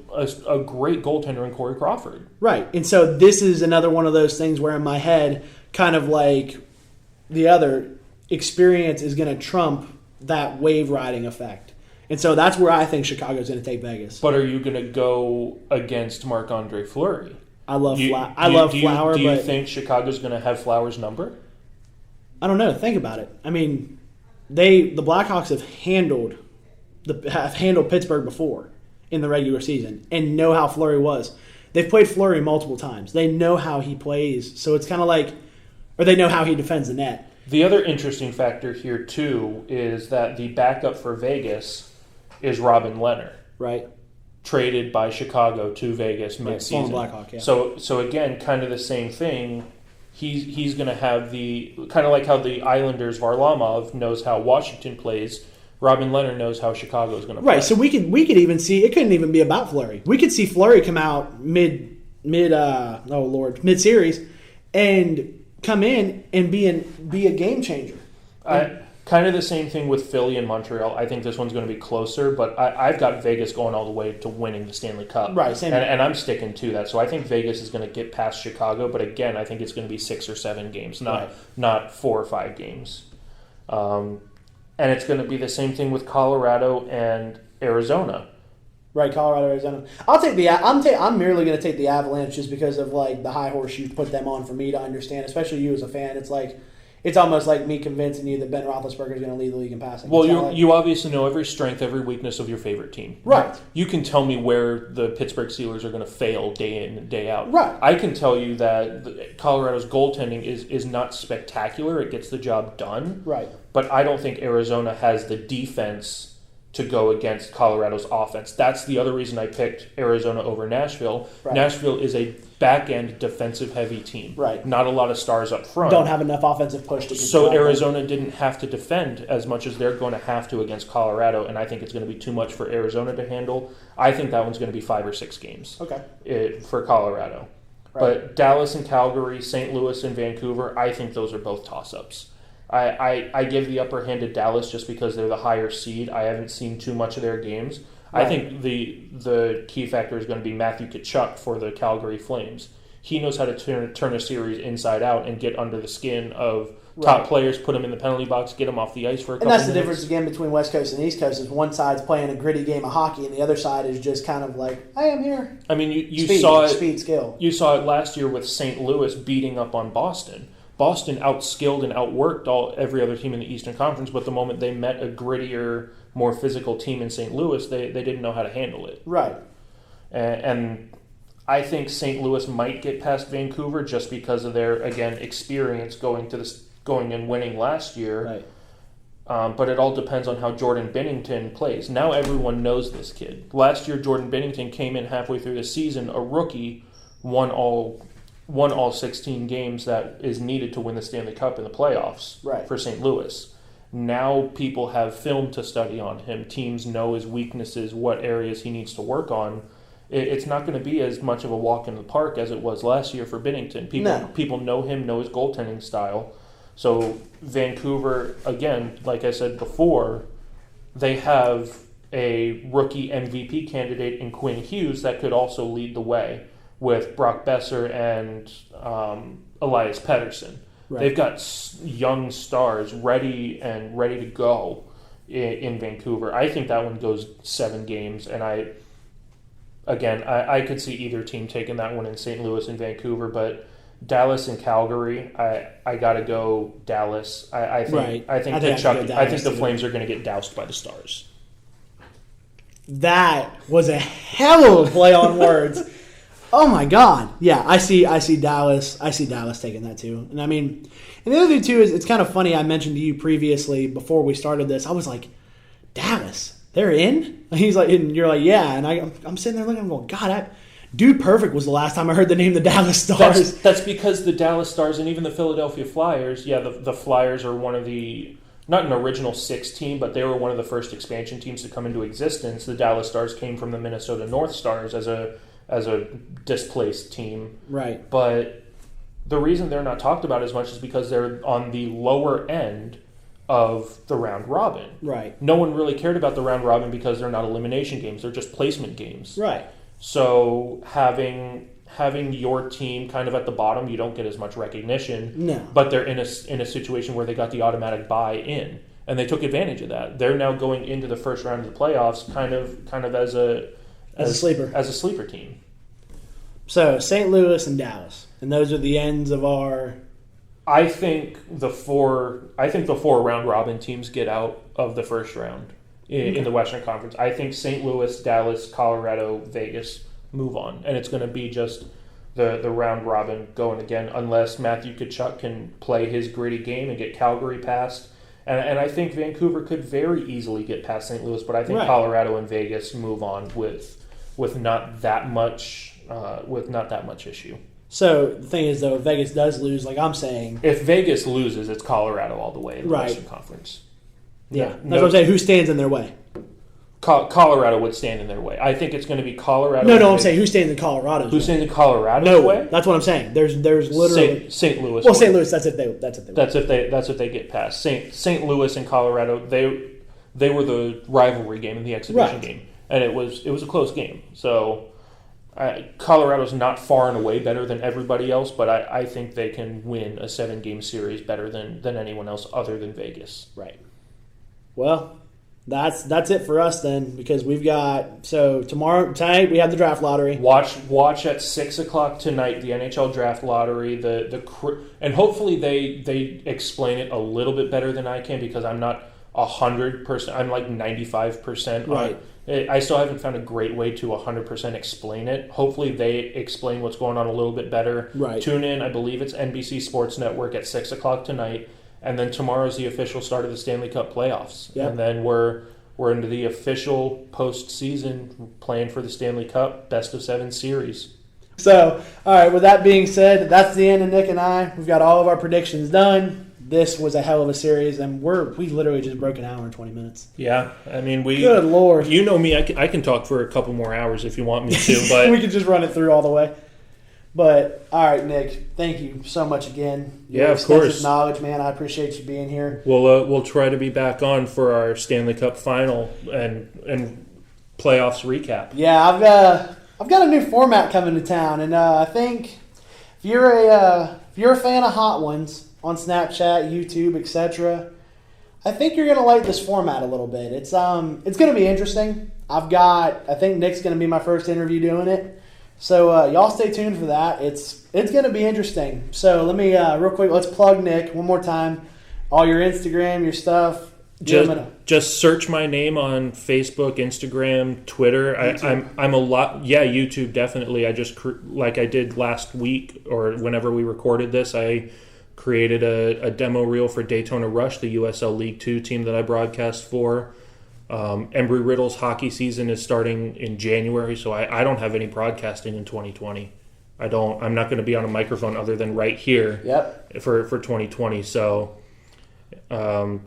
a great goaltender in Corey Crawford. Right. And so this is another one of those things where in my head, kind of like the other, experience is going to trump that wave riding effect. And so that's where I think Chicago's going to take Vegas. But are you going to go against Marc-Andre Fleury? I love Flower. Do you think Chicago's going to have Flowers' number? I don't know. Think about it. I mean, the Blackhawks have handled Pittsburgh before in the regular season and know how Fleury was. they've played Fleury multiple times. They know how he plays, so it's kind of like, or they know how he defends the net. The other interesting factor here, too, is that the backup for Vegas is Robin Lehner. Right. Traded by Chicago to Vegas midseason. Right, Blackhawk, yeah. So again, kind of the same thing. He's going to have the kind of like how the Islanders Varlamov knows how Washington plays. Robin Lehner knows how Chicago is going to play. Right. So we could even see it couldn't even be about Fleury. We could see Fleury come out mid series and come in and be a game changer. Kind of the same thing with Philly and Montreal. I think this one's going to be closer, but I've got Vegas going all the way to winning the Stanley Cup. Right, same. And I'm sticking to that. So I think Vegas is going to get past Chicago, but again, I think it's going to be 6 or 7 games, not 4 or 5 games. And it's going to be the same thing with Colorado and Arizona. Right, Colorado, Arizona. I'm merely going to take the Avalanche just because of like the high horse you put them on for me to understand, especially you as a fan. It's almost like me convincing you that Ben Roethlisberger is going to lead the league in passing. Well, you obviously know every strength, every weakness of your favorite team. Right. You can tell me where the Pittsburgh Steelers are going to fail day in and day out. Right. I can tell you that Colorado's goaltending is not spectacular. It gets the job done. Right. But I don't think Arizona has the defense to go against Colorado's offense. That's the other reason I picked Arizona over Nashville. Right. Nashville is a back-end defensive-heavy team. Right. Not a lot of stars up front. Don't have enough offensive push to So Arizona didn't have to defend as much as they're going to have to against Colorado, and I think it's going to be too much for Arizona to handle. I think that one's going to be 5 or 6 games for Colorado. Right. But Dallas and Calgary, St. Louis and Vancouver, I think those are both toss-ups. I give the upper hand to Dallas just because they're the higher seed. I haven't seen too much of their games. Right. I think the key factor is going to be Matthew Tkachuk for the Calgary Flames. He knows how to turn a series inside out and get under the skin of top players, put them in the penalty box, get them off the ice for a couple minutes. And that's the difference again between West Coast and East Coast is one side's playing a gritty game of hockey and the other side is just kind of like, hey, I'm here. I mean, you saw it. Speed, skill. You saw it last year with St. Louis beating up on Boston. Boston outskilled and outworked every other team in the Eastern Conference, but the moment they met a grittier, more physical team in St. Louis, they didn't know how to handle it. Right. And I think St. Louis might get past Vancouver just because of their, again, experience going and winning last year. Right. But it all depends on how Jordan Binnington plays. Now everyone knows this kid. Last year, Jordan Binnington came in halfway through the season, a rookie, won all 16 games that is needed to win the Stanley Cup in the playoffs for St. Louis. Now people have film to study on him. Teams know his weaknesses, what areas he needs to work on. It's not going to be as much of a walk in the park as it was last year for Binnington. People know him, know his goaltending style. So Vancouver, again, like I said before, they have a rookie MVP candidate in Quinn Hughes that could also lead the way with Brock Besser and Elias Pettersson. Right. They've got young stars ready to go in Vancouver. I think that one goes 7 games, and I could see either team taking that one in St. Louis and Vancouver, but Dallas and Calgary, I got to go Dallas. I think the Flames are going to get doused by the Stars. That was a hell of a play on words. Oh my God! Yeah, I see Dallas. I see Dallas taking that too. And I mean, and the other thing too is it's kind of funny. I mentioned to you previously before we started this. I was like, Dallas, they're in. And he's like, and you're like, yeah. And I'm sitting there looking. I'm going, God, Dude Perfect was the last time I heard the name the Dallas Stars. That's because the Dallas Stars and even the Philadelphia Flyers. Yeah, the Flyers are one of the. Not an original 6 team, but they were one of the first expansion teams to come into existence. The Dallas Stars came from the Minnesota North Stars as a displaced team. Right. But the reason they're not talked about as much is because they're on the lower end of the round robin. Right. No one really cared about the round robin because they're not elimination games. They're just placement games. Right. So having your team kind of at the bottom, you don't get as much recognition. No. But they're in a situation where they got the automatic buy-in. And they took advantage of that. They're now going into the first round of the playoffs kind of as a sleeper team. So St. Louis and Dallas, and those are the ends of our. I think the four round robin teams get out of the first round in the Western Conference. I think St. Louis, Dallas, Colorado, Vegas move on. And it's going to be just the round robin going again, unless Matthew Tkachuk can play his gritty game and get Calgary past. And I think Vancouver could very easily get past St. Louis, but I think Colorado and Vegas move on with not that much issue. So the thing is, though, if Vegas does lose, like I'm saying, if Vegas loses, it's Colorado all the way in the Western Conference. Yeah, that's what I'm saying. Who stands in their way? Colorado would stand in their way. I think it's going to be Colorado. No, I'm saying who stands in Colorado's way? Who stands in Colorado's way? That's what I'm saying. There's literally St. Louis. Well, St. Louis. That's if they get past St. Louis and Colorado. They were the rivalry game and the exhibition game, and it was a close game. So Colorado's not far and away better than everybody else, but I think they can win a 7-game series better than anyone else other than Vegas. Right. Well, that's it for us then, because we've got tonight we have the draft lottery. Watch at 6:00 tonight the NHL Draft lottery. And hopefully they explain it a little bit better than I can, because I'm not 100%. I'm like 95%. Right. I still haven't found a great way to 100% explain it. Hopefully they explain what's going on a little bit better. Right. Tune in. I believe it's NBC Sports Network at 6:00 tonight. And then tomorrow's the official start of the Stanley Cup playoffs. Yep. And then we're into the official postseason playing for the Stanley Cup best-of-7 series. So, all right, with that being said, that's the end of Nick and I. We've got all of our predictions done. This was a hell of a series, and we literally just broke an hour and 20 minutes. Yeah, I mean, Good Lord. You know me, I can talk for a couple more hours if you want me to. But we could just run it through all the way. But, all right, Nick, thank you so much again. Yeah, of course. Knowledge, man. I appreciate you being here. We'll try to be back on for our Stanley Cup final and playoffs recap. Yeah, I've got a new format coming to town, and I think if you're a fan of Hot Ones on Snapchat, YouTube, etc., I think you're gonna like this format a little bit. It's gonna be interesting. I think Nick's gonna be my first interview doing it. So y'all stay tuned for that. It's going to be interesting. So let me real quick. Let's plug Nick one more time. All your Instagram, your stuff. Just search my name on Facebook, Instagram, Twitter. I'm a lot. Yeah, YouTube definitely. I just like I did last week or whenever we recorded this. I created a demo reel for Daytona Rush, the USL League 2 team that I broadcast for. Embry-Riddle's hockey season is starting in January, so I don't have any broadcasting in 2020. I'm not going to be on a microphone other than right here. Yep. For 2020. So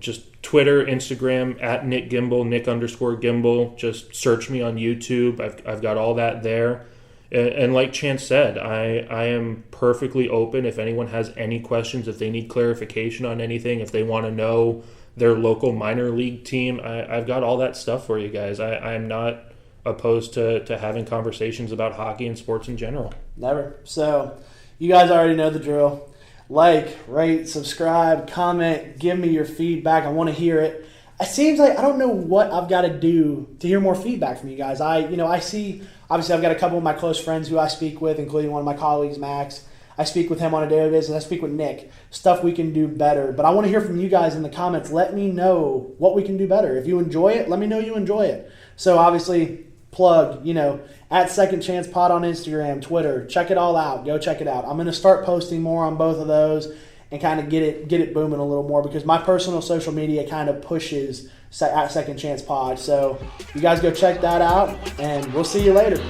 just Twitter, Instagram at Nick Gimbel, Nick_Gimbel. Just search me on YouTube. I've got all that there. And like Chance said, I am perfectly open. If anyone has any questions, if they need clarification on anything, if they want to know their local minor league team, I've got all that stuff for you guys. I'm not opposed to having conversations about hockey and sports in general. Never. So you guys already know the drill. Like, rate, subscribe, comment, give me your feedback. I want to hear it. It seems like I don't know what I've got to do to hear more feedback from you guys. I see, obviously I've got a couple of my close friends who I speak with, including one of my colleagues, Max. I speak with him on a daily basis. I speak with Nick. Stuff we can do better. But I want to hear from you guys in the comments. Let me know what we can do better. If you enjoy it, let me know you enjoy it. So obviously, plug, at Second Chance Pod on Instagram, Twitter. Check it all out. Go check it out. I'm going to start posting more on both of those and kind of get it booming a little more, because my personal social media kind of pushes at Second Chance Pod. So you guys go check that out, and we'll see you later.